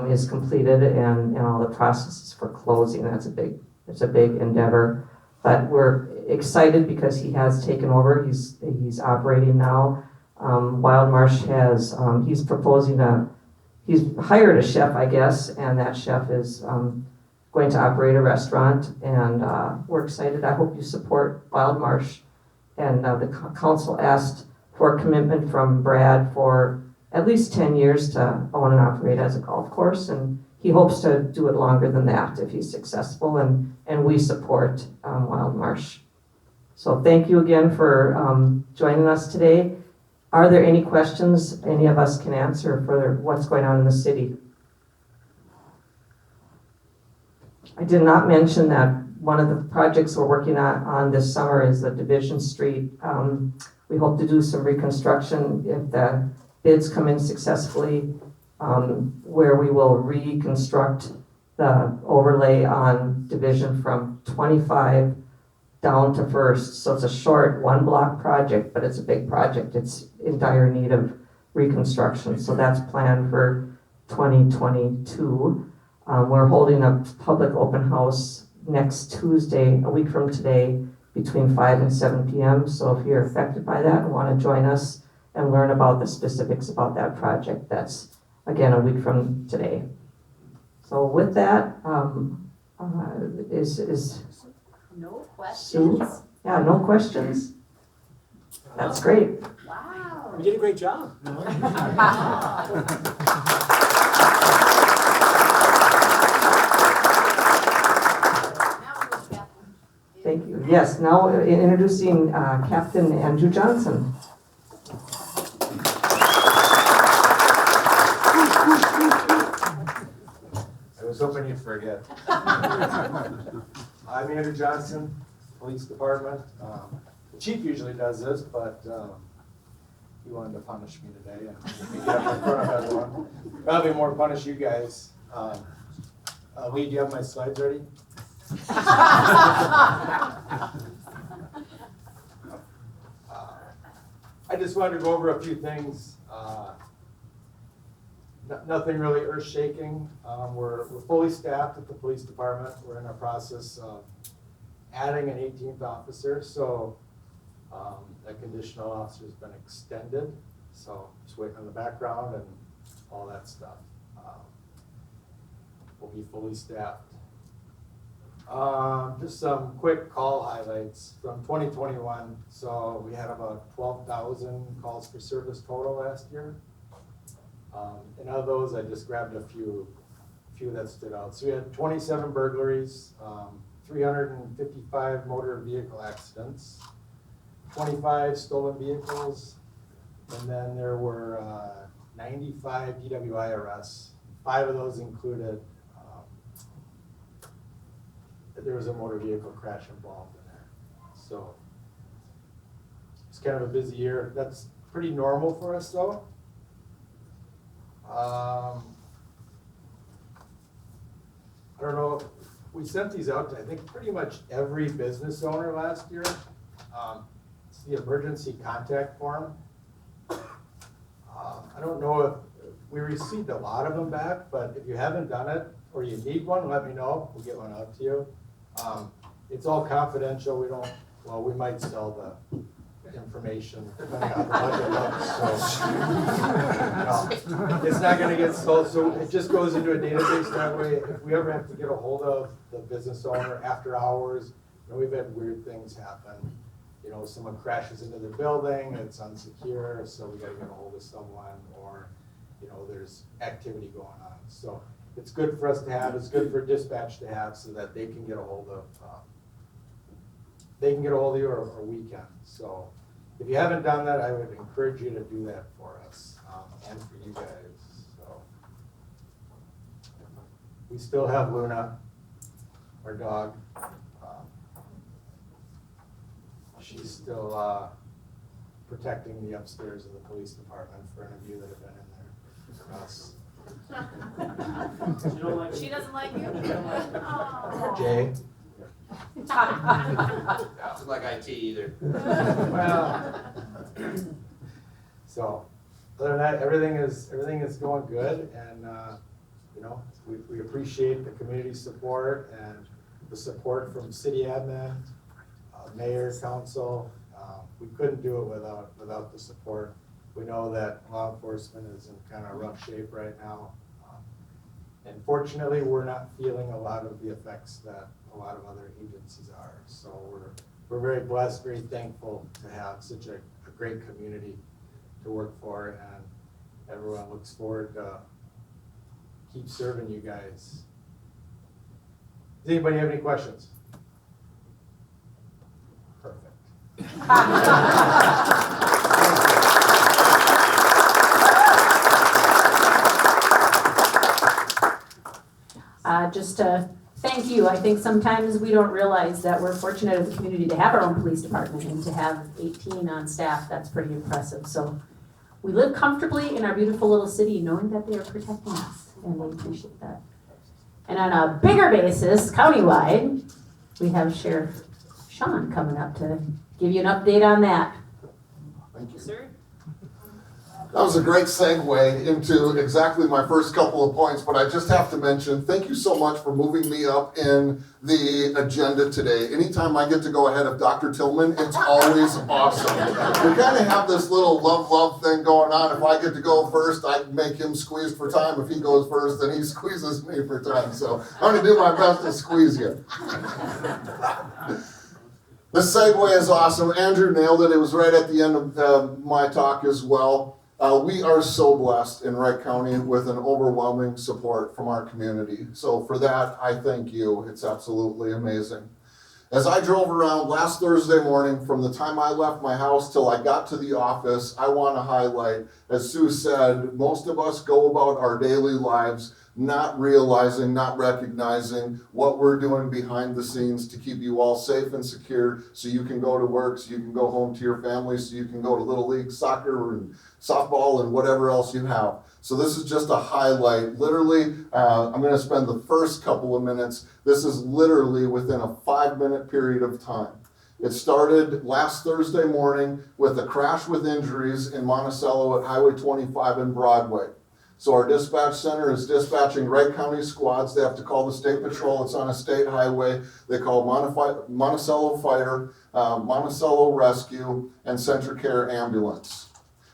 is completed and all the processes for closing. It's a big endeavor. But we're excited because he has taken over. He's operating now. Wild Marsh has, he's hired a chef, I guess, and that chef is going to operate a restaurant, and we're excited. I hope you support Wild Marsh. And the council asked for a commitment from Brad for at least 10 years to own and operate as a golf course, and he hopes to do it longer than that if he's successful, and we support Wild Marsh. So thank you again for joining us today. Are there any questions any of us can answer for what's going on in the city? I did not mention that one of the projects we're working on this summer is the Division Street. We hope to do some reconstruction if the bids come in successfully, where we will reconstruct the overlay on Division from 25 down to First. So it's a short one-block project, but it's a big project. It's in dire need of reconstruction. So that's planned for 2022. We're holding a public open house next Tuesday, a week from today, between 5 and 7 p.m. So if you're affected by that and want to join us and learn about the specifics about that project, that's, again, a week from today. So with that, is No Sue? questions? Yeah, no questions? That's great. Wow. You did a great job. Thank you. Yes, now introducing Captain Andrew Johnson. I was hoping you'd forget. I'm Andrew Johnson, Police Department. The chief usually does this, but he wanted to punish me today and beat me up in front of everyone. Probably more punish you guys. Lee, do you have my slides ready? I just wanted to go over a few things. Nothing really earth-shaking. We're fully staffed at the police department. We're in our process of adding an 18th officer, so that conditional officer has been extended. So just waiting on the background and all that stuff. We'll be fully staffed. Just some quick call highlights from 2021. So we had about 12,000 calls for service total last year. And of those, I just grabbed a few that stood out. So we had 27 burglaries, 355 motor vehicle accidents, 25 stolen vehicles, and then there were 95 DWI arrests. 5 of those included there was a motor vehicle crash involved in there. So it's kind of a busy year. That's pretty normal for us though. I don't know, we sent these out to I think pretty much every business owner last year. It's the emergency contact form. I don't know if we received a lot of them back, but if you haven't done it or you need one, let me know. We'll get one out to you. It's all confidential. We might sell the information depending on how the budget looks. So, it's not going to get sold. So it just goes into a database that way. If we ever have to get a hold of the business owner after hours, we've had weird things happen. Someone crashes into the building, it's unsecure, so we got to get a hold of someone, or there's activity going on. So it's good for us to have. It's good for dispatch to have, so that they can get a hold of. You, or we can. So if you haven't done that, I would encourage you to do that for us and for you guys. So we still have Luna, our dog. she's still protecting the upstairs of the police department for any of you that have been in there. Us. She doesn't like you? Jay? Doesn't like IT either. Well, so, other than that, everything is going good, and you know, we appreciate the community support and the support from city admin, mayor, council. We couldn't do it without the support. We know that law enforcement is in kind of rough shape right now. And fortunately, we're not feeling a lot of the effects that a lot of other agencies are. So we're very blessed, very thankful to have such a great community to work for, and everyone looks forward to keep serving you guys. Does anybody have any questions? Perfect. Just to thank you. I think sometimes we don't realize that we're fortunate as a community to have our own police department, and to have 18 on staff, that's pretty impressive. So we live comfortably in our beautiful little city knowing that they are protecting us, and we appreciate that. And on a bigger basis, countywide, we have Sheriff Sean coming up to give you an update on that. Thank you. Sir? That was a great segue into exactly my first couple of points, but I just have to mention, thank you so much for moving me up in the agenda today. Anytime I get to go ahead of Dr. Tillman, it's always awesome. We kind of have this little love thing going on. If I get to go first, I make him squeeze for time. If he goes first, then he squeezes me for time. So I'm going to do my best to squeeze you. The segue is awesome. Andrew nailed it. It was right at the end of my talk as well. We are so blessed in Wright County with an overwhelming support from our community. So for that, I thank you. It's absolutely amazing. As I drove around last Thursday morning, from the time I left my house till I got to the office, I want to highlight, as Sue said, most of us go about our daily lives not realizing, not recognizing what we're doing behind the scenes to keep you all safe and secure, so you can go to work, so you can go home to your family, so you can go to Little League soccer and softball and whatever else you have. So this is just a highlight. Literally, I'm going to spend the first couple of minutes. This is literally within a 5-minute period of time. It started last Thursday morning with a crash with injuries in Monticello at Highway 25 and Broadway. So our dispatch center is dispatching Wright County squads. They have to call the state patrol. It's on a state highway. They call Monticello Fire, Monticello Rescue, and Centricare Ambulance.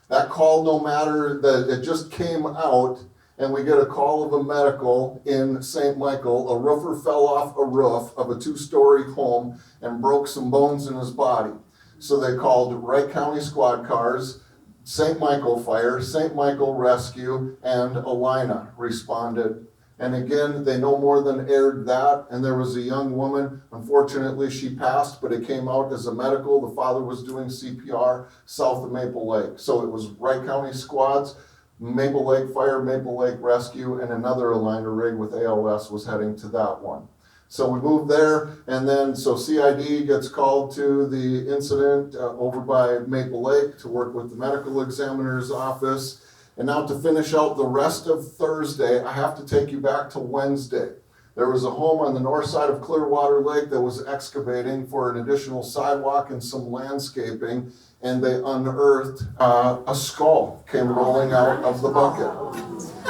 That call, no matter that it just came out, and we get a call of a medical in St. Michael. A roofer fell off a roof of a 2-story home and broke some bones in his body. So they called Wright County squad cars. St. Michael Fire, St. Michael Rescue, and Alina responded. And again, they no more than aired that, and there was a young woman. Unfortunately, she passed, but it came out as a medical. The father was doing CPR south of Maple Lake. So it was Wright County squads, Maple Lake Fire, Maple Lake Rescue, and another Alina rig with ALS was heading to that one. So we moved there, and then so CID gets called to the incident over by Maple Lake to work with the medical examiner's office. And now to finish out the rest of Thursday, I have to take you back to Wednesday. There was a home on the north side of Clearwater Lake that was excavating for an additional sidewalk and some landscaping, and they unearthed a skull came rolling out of the bucket.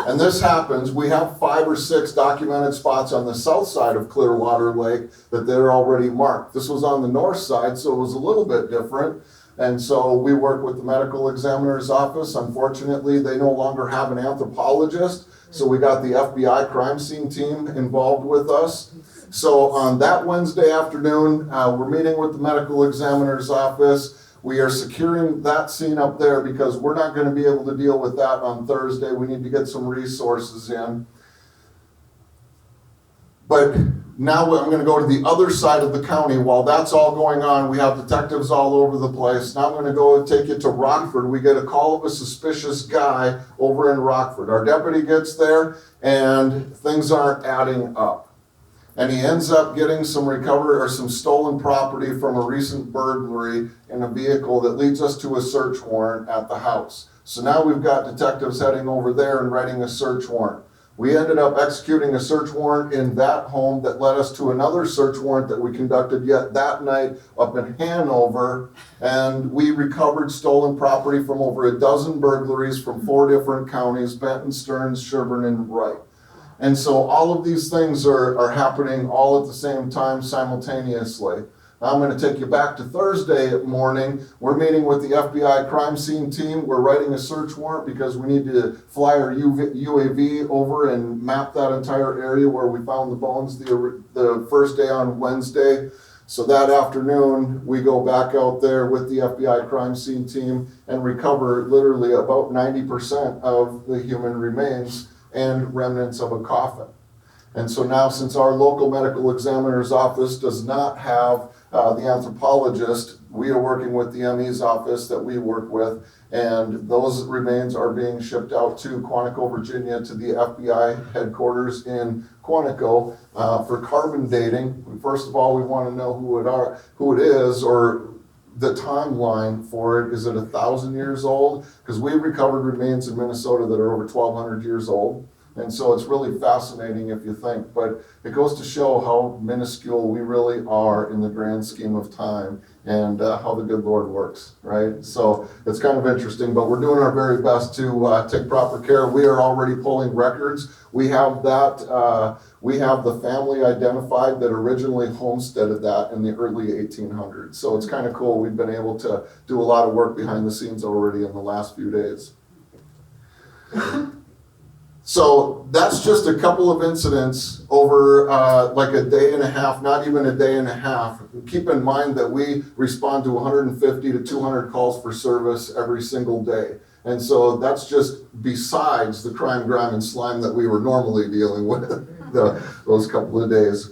And this happens, we have 5 or 6 documented spots on the south side of Clearwater Lake that they're already marked. This was on the north side, so it was a little bit different. And so we work with the medical examiner's office. Unfortunately, they no longer have an anthropologist, so we got the FBI crime scene team involved with us. So on that Wednesday afternoon, we're meeting with the medical examiner's office. We are securing that scene up there because we're not going to be able to deal with that on Thursday. We need to get some resources in. But now I'm going to go to the other side of the county. While that's all going on, we have detectives all over the place. Now I'm going to go and take you to Rockford. We get a call of a suspicious guy over in Rockford. Our deputy gets there and things aren't adding up. And he ends up getting some recovered or some stolen property from a recent burglary in a vehicle that leads us to a search warrant at the house. So now we've got detectives heading over there and writing a search warrant. We ended up executing a search warrant in that home that led us to another search warrant that we conducted yet that night up in Hanover. And we recovered stolen property from over a dozen burglaries from 4 different counties: Benton, Stearns, Sherburne, and Wright. And so all of these things are happening all at the same time simultaneously. I'm going to take you back to Thursday morning. We're meeting with the FBI crime scene team. We're writing a search warrant because we need to fly our UAV over and map that entire area where we found the bones the first day on Wednesday. So that afternoon, we go back out there with the FBI crime scene team and recover literally about 90% of the human remains and remnants of a coffin. And so now, since our local medical examiner's office does not have the anthropologist, we are working with the ME's office that we work with, and those remains are being shipped out to Quantico, Virginia, to the FBI headquarters in Quantico for carbon dating. First of all, we want to know who it is, or the timeline for it. Is it 1,000 years old? Because we've recovered remains in Minnesota that are over 1,200 years old. And so it's really fascinating if you think, but it goes to show how minuscule we really are in the grand scheme of time, and how the good Lord works, right? So it's kind of interesting, but we're doing our very best to take proper care. We are already pulling records. We have that, we have the family identified that originally homesteaded that in the early 1800s. So it's kind of cool. We've been able to do a lot of work behind the scenes already in the last few days. So that's just a couple of incidents over like a day and a half, not even a day and a half. Keep in mind that we respond to 150 to 200 calls for service every single day. And so that's just besides the crime, grime, and slime that we were normally dealing with those couple of days.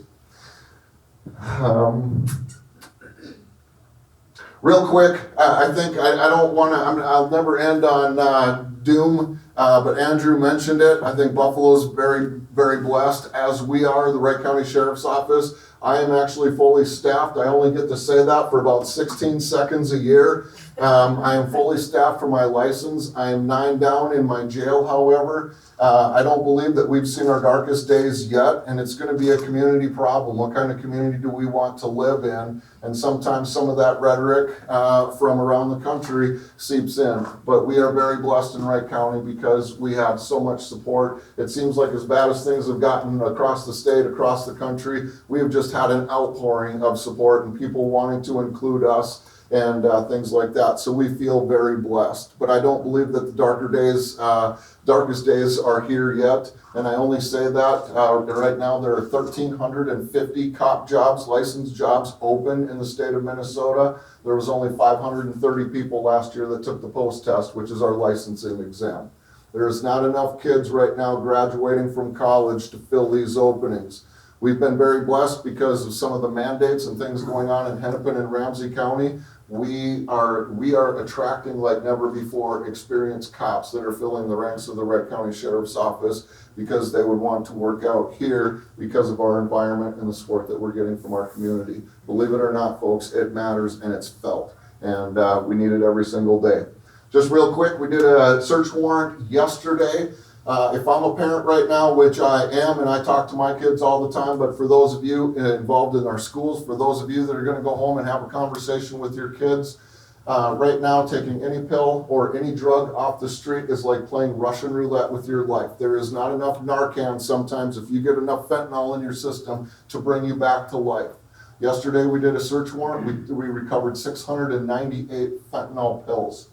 Real quick, I think I don't want to, I'll never end on doom. But Andrew mentioned it. I think Buffalo's very, very blessed, as we are, the Wright County Sheriff's Office. I am actually fully staffed. I only get to say that for about 16 seconds a year. I am fully staffed for my license. I am 9 down in my jail, however. I don't believe that we've seen our darkest days yet, and it's going to be a community problem. What kind of community do we want to live in? And sometimes some of that rhetoric from around the country seeps in. But we are very blessed in Wright County because we have so much support. It seems like as bad as things have gotten across the state, across the country, we have just had an outpouring of support and people wanting to include us and things like that. So we feel very blessed. But I don't believe that the darkest days are here yet. And I only say that right now there are 1,350 cop jobs, licensed jobs open in the state of Minnesota. There was only 530 people last year that took the post test, which is our licensing exam. There's not enough kids right now graduating from college to fill these openings. We've been very blessed because of some of the mandates and things going on in Hennepin and Ramsey County. We are attracting like never before experienced cops that are filling the ranks of the Wright County Sheriff's Office because they would want to work out here because of our environment and the support that we're getting from our community. Believe it or not, folks, it matters and it's felt. And we need it every single day. Just real quick, we did a search warrant yesterday. If I'm a parent right now, which I am, and I talk to my kids all the time, but for those of you involved in our schools, for those of you that are going to go home and have a conversation with your kids, right now taking any pill or any drug off the street is like playing Russian roulette with your life. There is not enough Narcan sometimes if you get enough fentanyl in your system to bring you back to life. Yesterday we did a search warrant. We recovered 698 fentanyl pills.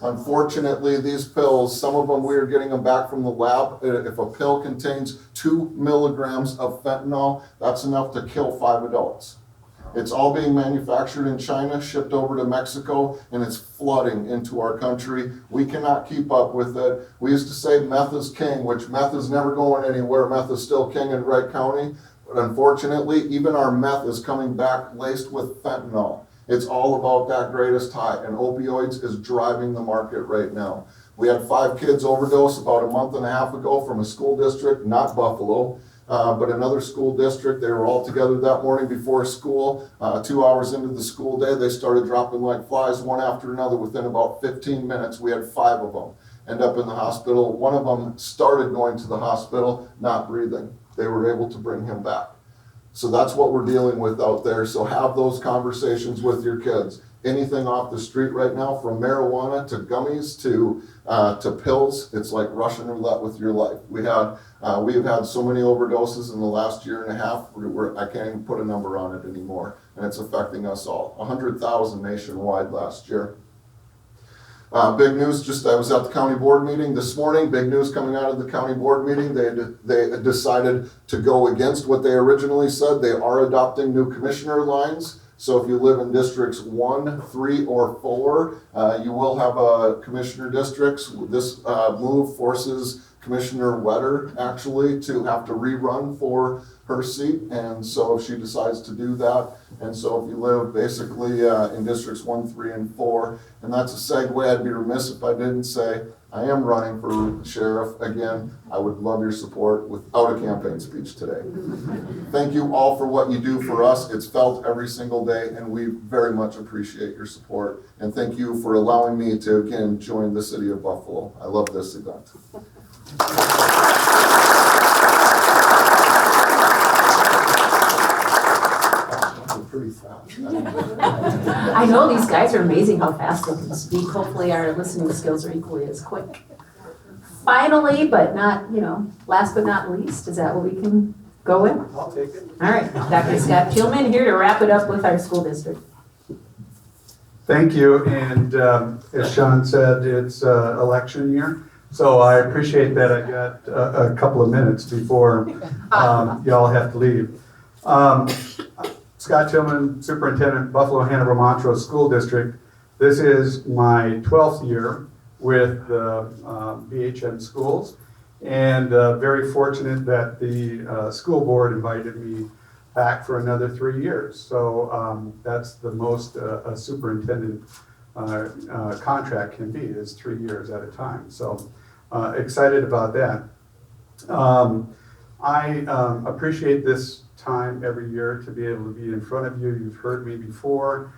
Unfortunately, these pills, some of them we are getting them back from the lab. If a pill contains 2 milligrams of fentanyl, that's enough to kill 5 adults. It's all being manufactured in China, shipped over to Mexico, and it's flooding into our country. We cannot keep up with it. We used to say meth is king, which meth is never going anywhere. Meth is still king in Wright County. But unfortunately, even our meth is coming back laced with fentanyl. It's all about that greatest high, and opioids is driving the market right now. We had 5 kids overdose about a month and a half ago from a school district, not Buffalo. but another school district, they were all together that morning before school. 2 hours into the school day, they started dropping like flies one after another. Within about 15 minutes, we had 5 of them end up in the hospital. One of them started going to the hospital, not breathing. They were able to bring him back. So that's what we're dealing with out there. So have those conversations with your kids. Anything off the street right now, from marijuana to gummies to pills, it's like Russian roulette with your life. We have had so many overdoses in the last year and a half, I can't even put a number on it anymore, and it's affecting us all. 100,000 nationwide last year. Big news, I was at the county board meeting this morning. Big news coming out of the county board meeting. They decided to go against what they originally said. They are adopting new commissioner lines. So if you live in districts 1, 3, or 4, you will have commissioner districts. This move forces Commissioner Wetter actually to have to rerun for her seat, and so if she decides to do that, and so if you live basically in districts 1, 3, and 4, and that's a segue. I'd be remiss if I didn't say I am running for sheriff again. I would love your support without a campaign speech today. Thank you all for what you do for us. It's felt every single day, and we very much appreciate your support. And thank you for allowing me to again join the city of Buffalo. I love this event. Pretty fast. I know these guys are amazing how fast they can speak. Hopefully our listening skills are equally as quick. Finally, but not, last but not least, is that what we can go with? I'll take it. All right, Dr. Scott Peelman here to wrap it up with our school district. Thank you, and as Sean said, it's election year, so I appreciate that I got a couple of minutes before y'all have to leave. Scott Tillman, Superintendent, Buffalo Hanover Montrose School District. This is my 12th year with the BHM schools, and very fortunate that the school board invited me back for another 3 years. So that's the most a superintendent contract can be, is 3 years at a time. So excited about that. I appreciate this time every year to be able to be in front of you. You've heard me before.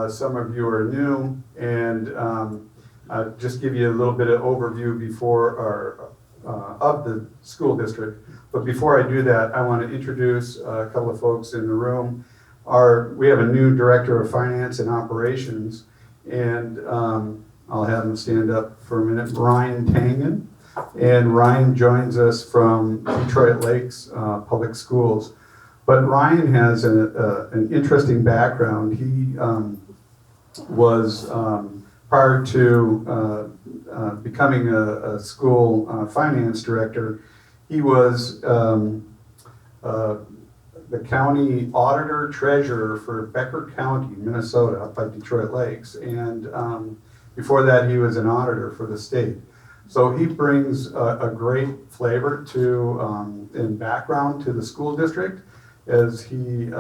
Some of you are new, and just give you a little bit of overview of the school district. But before I do that, I want to introduce a couple of folks in the room. We have a new director of finance and operations, and I'll have him stand up for a minute. Ryan Tangen, and Ryan joins us from Detroit Lakes Public Schools. But Ryan has an interesting background. He was, prior to becoming a school finance director, he was the county auditor treasurer for Becker County, Minnesota, up by Detroit Lakes. And before that, he was an auditor for the state. So he brings a great flavor to and background to the school district, as he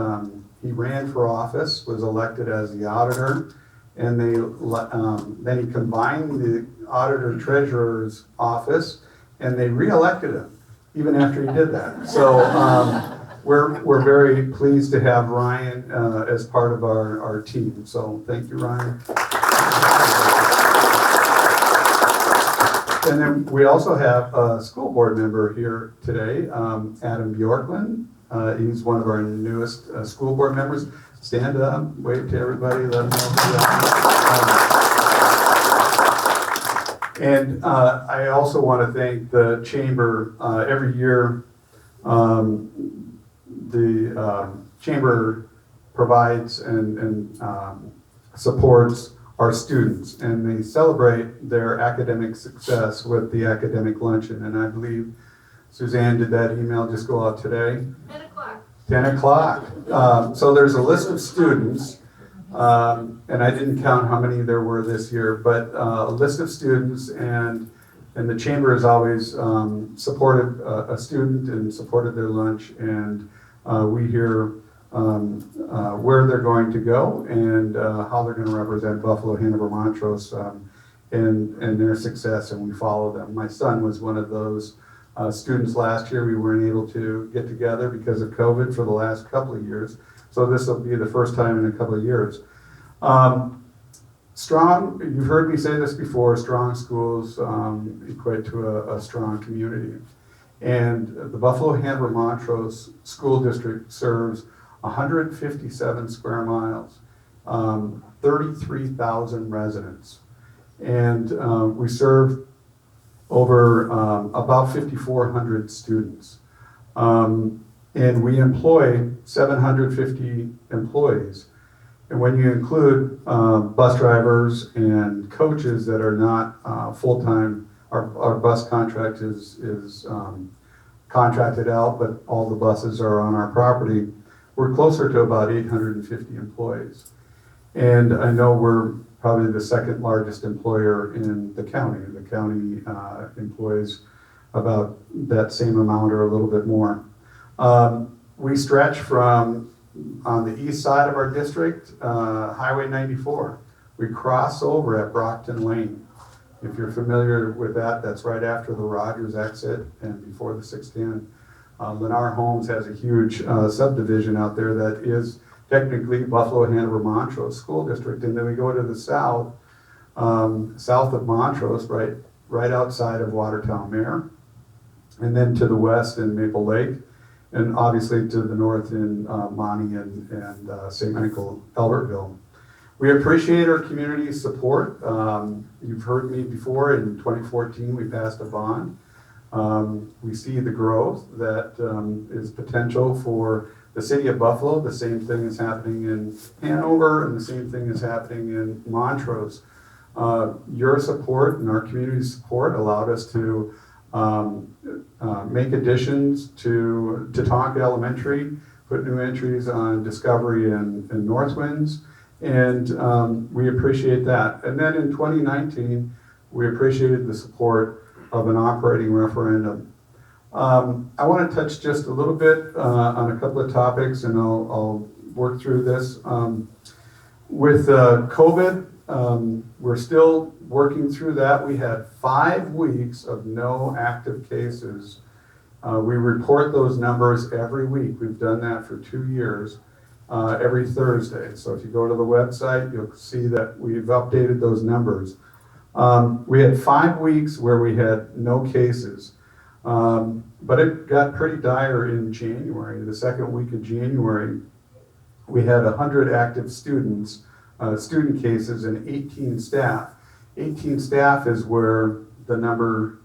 ran for office, was elected as the auditor, and then he combined the auditor treasurer's office, and they re-elected him even after he did that. So we're very pleased to have Ryan as part of our team. So thank you, Ryan. And then we also have a school board member here today, Adam Bjorklund. He's one of our newest school board members. Stand up, wave to everybody, let them know. And I also want to thank the chamber. Every year, the chamber provides and supports our students, and they celebrate their academic success with the academic luncheon. And I believe Suzanne, did that email just go out today? 10 o'clock. 10 o'clock. So there's a list of students, and I didn't count how many there were this year, but a list of students, and the chamber has always supported a student and supported their lunch, and we hear where they're going to go and how they're going to represent Buffalo, Hanover, Montrose, and their success, and we follow them. My son was one of those Students last year, we weren't able to get together because of COVID for the last couple of years. So this will be the first time in a couple of years. Strong, you've heard me say this before, strong schools equate to a strong community. And the Buffalo-Hanover Montrose School District serves 157 square miles, 33,000 residents. And we serve over about 5,400 students. And we employ 750 employees. And when you include bus drivers and coaches that are not full-time, our bus contract is contracted out, but all the buses are on our property. We're closer to about 850 employees. And I know we're probably the second largest employer in the county. The county employs about that same amount or a little bit more. We stretch from, on the east side of our district, Highway 94. We cross over at Brockton Lane. If you're familiar with that, that's right after the Rogers exit and before the 610. Lennar Homes has a huge subdivision out there that is technically Buffalo-Hanover Montrose School District. And then we go to the south, south of Montrose, right outside of Watertown Mare. And then to the west in Maple Lake. And obviously to the north in Monty and St. Michael, Albertville. We appreciate our community support. You've heard me before, in 2014 we passed a bond. We see the growth that is potential for the city of Buffalo. The same thing is happening in Hanover and the same thing is happening in Montrose. Your support and our community support allowed us to make additions to Tatanka Elementary, put new entries on Discovery and Northwinds, and we appreciate that. And then in 2019, we appreciated the support of an operating referendum. I want to touch just a little bit on a couple of topics, and I'll work through this. With COVID, we're still working through that. We had 5 weeks of no active cases. We report those numbers every week. We've done that for 2 years, every Thursday. So if you go to the website, you'll see that we've updated those numbers. We had 5 weeks where we had no cases, but it got pretty dire in January. The second week of January, we had 100 active students, student cases, and 18 staff. 18 staff is where the number,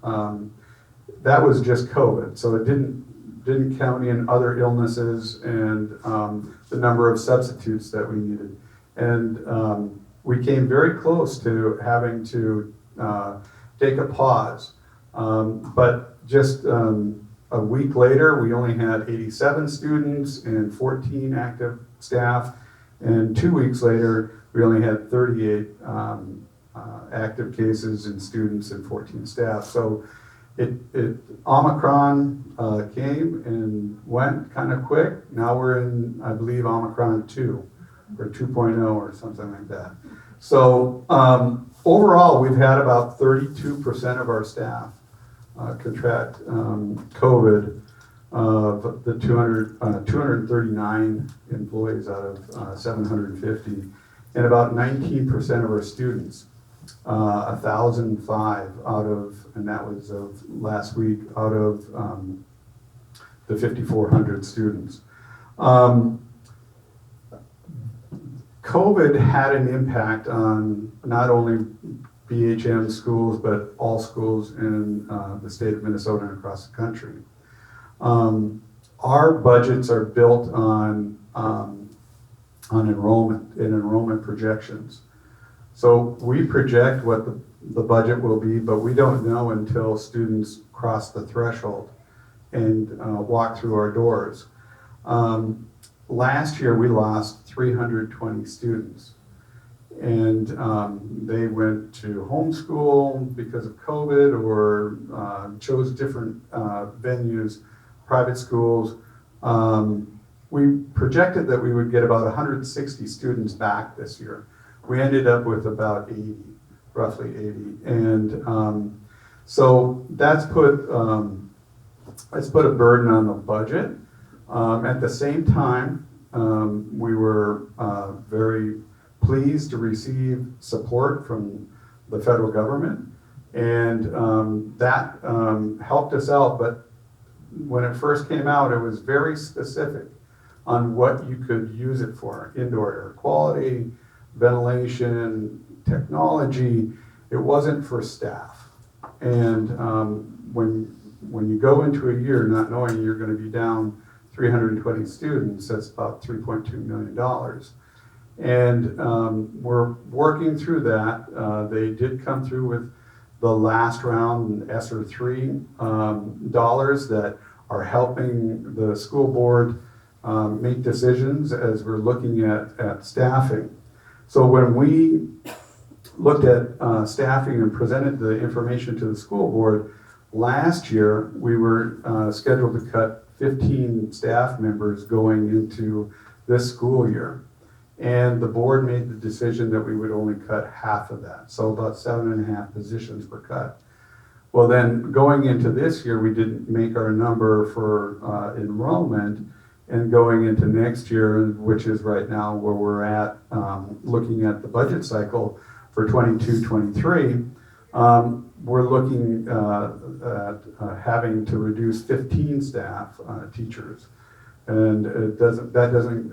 that was just COVID, so it didn't count in other illnesses and the number of substitutes that we needed. And we came very close to having to take a pause, but just a week later, we only had 87 students and 14 active staff, and 2 weeks later, we only had 38 active cases and students and 14 staff. So Omicron came and went kind of quick. Now we're in, I believe, Omicron 2 or 2.0 or something like that. So overall, we've had about 32% of our staff contract COVID of the 239 employees out of 750, and about 19% of our students, 1,005 out of, and that was of last week, out of the 5,400 students. COVID had an impact on not only BHM schools, but all schools in the state of Minnesota and across the country. Our budgets are built on enrollment and enrollment projections. So we project what the budget will be, but we don't know until students cross the threshold and walk through our doors. Last year we lost 320 students, and they went to homeschool because of COVID or chose different venues, private schools. We projected that we would get about 160 students back this year. We ended up with about 80, roughly 80. And so that's put it's put a burden on the budget. At the same time, we were very pleased to receive support from the federal government, and that helped us out. But when it first came out, it was very specific on what you could use it for: indoor air quality, ventilation, technology. It wasn't for staff. And when you go into a year not knowing you're going to be down 320 students, that's about $3.2 million. And we're working through that. They did come through with the last round, ESSER 3 dollars that are helping the school board make decisions as we're looking at staffing. So when we looked at staffing and presented the information to the school board, last year we were scheduled to cut 15 staff members going into this school year. And the board made the decision that we would only cut half of that. So about 7.5 positions were cut. Well, then going into this year, we didn't make our number for enrollment, and going into next year, which is right now where we're at, looking at the budget cycle for 22-23, we're looking at having to reduce 15 staff teachers. And that doesn't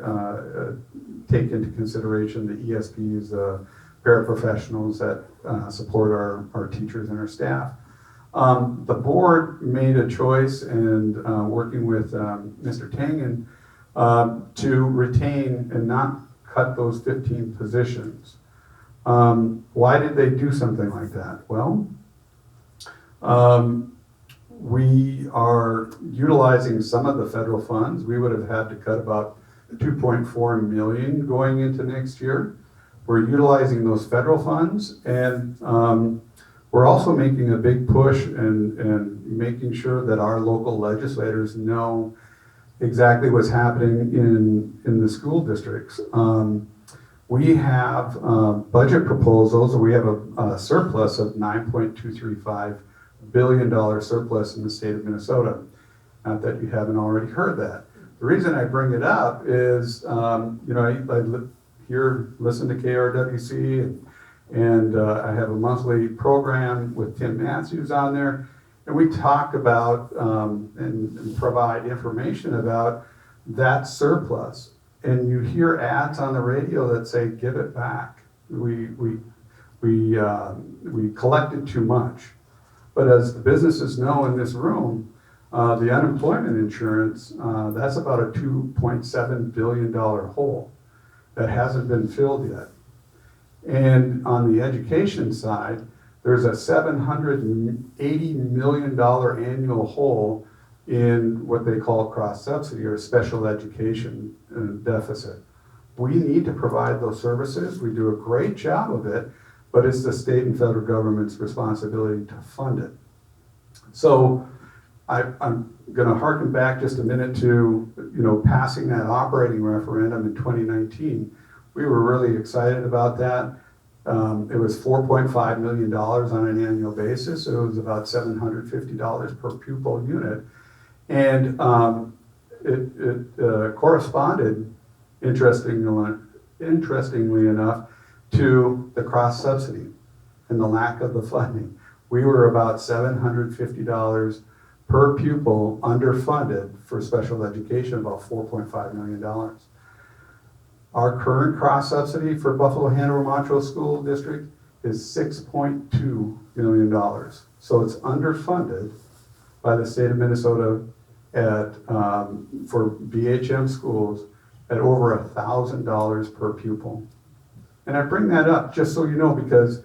take into consideration the ESPs, paraprofessionals that support our teachers and our staff. The board made a choice, and working with Mr. Tangen, to retain and not cut those 15 positions. Why did they do something like that? Well, we are utilizing some of the federal funds. We would have had to cut about 2.4 million going into next year. We're utilizing those federal funds, and we're also making a big push and making sure that our local legislators know exactly what's happening in the school districts. We have budget proposals, or we have a surplus of $9.235 billion surplus in the state of Minnesota. Not that you haven't already heard that. The reason I bring it up is, I listen to KRWC, and I have a monthly program with Tim Matthews on there, and we talk about and provide information about that surplus. And you hear ads on the radio that say, "Give it back. We collected too much." But as the businesses know in this room, the unemployment insurance, that's about a $2.7 billion hole that hasn't been filled yet. And on the education side, there's a $780 million annual hole in what they call cross-subsidy, or special education deficit. We need to provide those services. We do a great job of it, but it's the state and federal government's responsibility to fund it. So I'm going to harken back just a minute to passing that operating referendum in 2019. We were really excited about that. It was $4.5 million on an annual basis. So it was about $750 per pupil unit. And it corresponded, interestingly enough, to the cross-subsidy and the lack of the funding. We were about $750 per pupil underfunded for special education, about $4.5 million. Our current cross-subsidy for Buffalo Hanover Montrose School District is $6.2 million. So it's underfunded by the state of Minnesota for BHM schools at over $1,000 per pupil. And I bring that up just so you know, because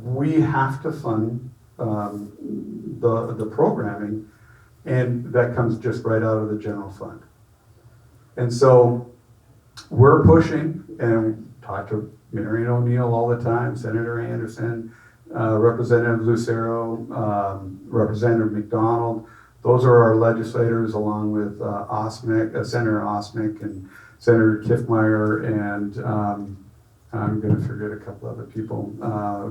we have to fund the programming, and that comes just right out of the general fund. And so we're pushing, and talk to Marion O'Neill all the time, Senator Anderson, Representative Lucero, Representative McDonald. Those are our legislators, along with Senator Osmick and Senator Kiffmeyer, and I'm going to forget a couple other people,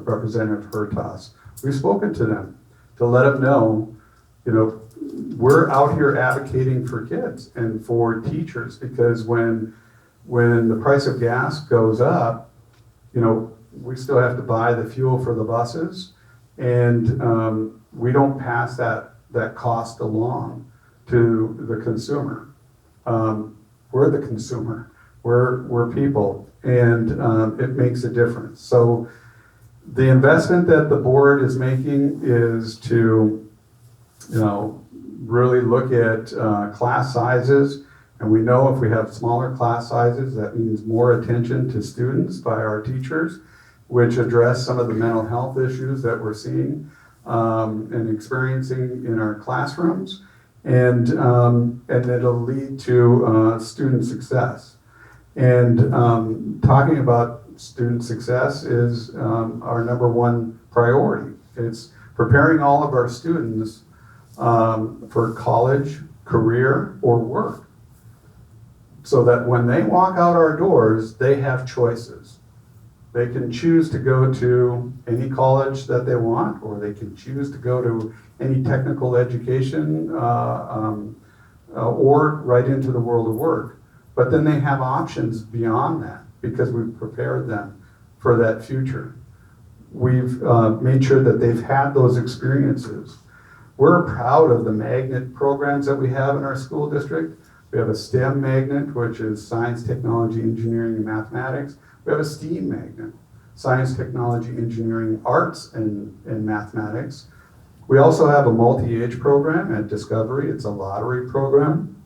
Representative Hertas. We've spoken to them to let them know, we're out here advocating for kids and for teachers, because when the price of gas goes up, you know, we still have to buy the fuel for the buses, and we don't pass that cost along to the consumer. We're the consumer. We're people, and it makes a difference. So the investment that the board is making is to, you know, really look at class sizes. And we know if we have smaller class sizes, that means more attention to students by our teachers, which address some of the mental health issues that we're seeing and experiencing in our classrooms. And it'll lead to student success. And talking about student success is our number one priority. It's preparing all of our students for college, career, or work, so that when they walk out our doors, they have choices. They can choose to go to any college that they want, or they can choose to go to any technical education or right into the world of work. But then they have options beyond that, because we've prepared them for that future. We've made sure that they've had those experiences. We're proud of the magnet programs that we have in our school district. We have a STEM magnet, which is science, technology, engineering, and mathematics. We have a STEAM magnet, science, technology, engineering, arts, and mathematics. We also have a multi-age program at Discovery. It's a lottery program.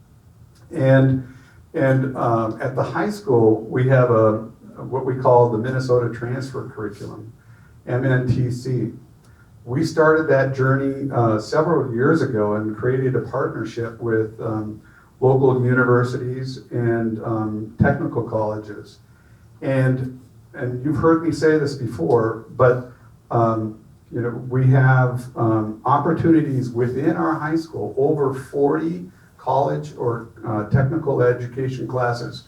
And at the high school, we have what we call the Minnesota Transfer Curriculum, MNTC. We started that journey several years ago and created a partnership with local universities and technical colleges. And you've heard me say this before, but you know, we have opportunities within our high school, over 40 college or technical education classes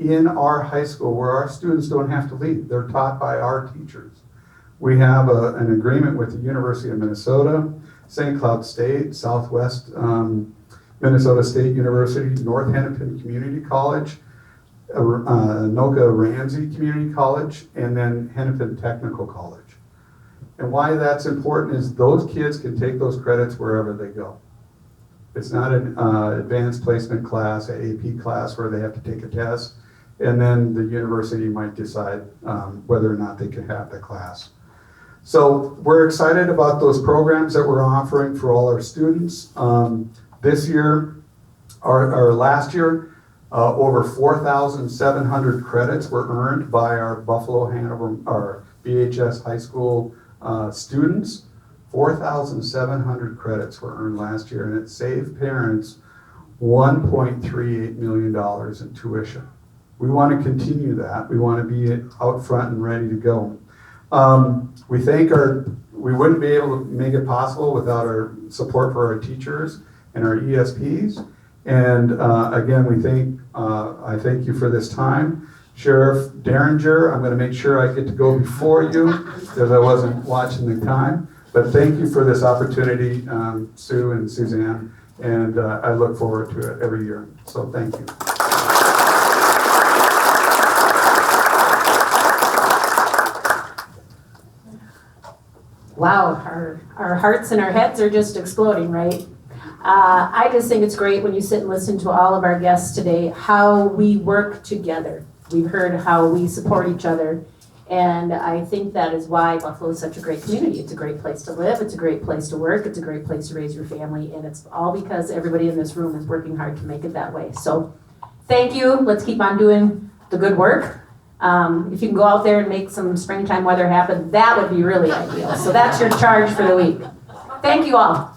in our high school where our students don't have to leave. They're taught by our teachers. We have an agreement with the University of Minnesota, St. Cloud State, Southwest Minnesota State University, North Hennepin Community College, Anoka Ramsey Community College, and then Hennepin Technical College. And why that's important is those kids can take those credits wherever they go. It's not an advanced placement class, an AP class where they have to take a test, and then the university might decide whether or not they can have the class. So we're excited about those programs that we're offering for all our students. This year, or last year, over 4,700 credits were earned by our Buffalo Hanover, our BHS high school students. 4,700 credits were earned last year, and it saved parents $1.38 million in tuition. We want to continue that. We want to be out front and ready to go. We wouldn't be able to make it possible without our support for our teachers and our ESPs. And again, I thank you for this time. Sheriff Derringer, I'm going to make sure I get to go before you because I wasn't watching the time. But thank you for this opportunity, Sue and Suzanne, and I look forward to it every year. So thank you. Wow, our hearts and our heads are just exploding, right? I just think it's great when you sit and listen to all of our guests today, how we work together. We've heard how we support each other, and I think that is why Buffalo is such a great community. It's a great place to live, it's a great place to work, it's a great place to raise your family, and it's all because everybody in this room is working hard to make it that way. So thank you, let's keep on doing the good work. If you can go out there and make some springtime weather happen, that would be really ideal. So that's your charge for the week. Thank you all.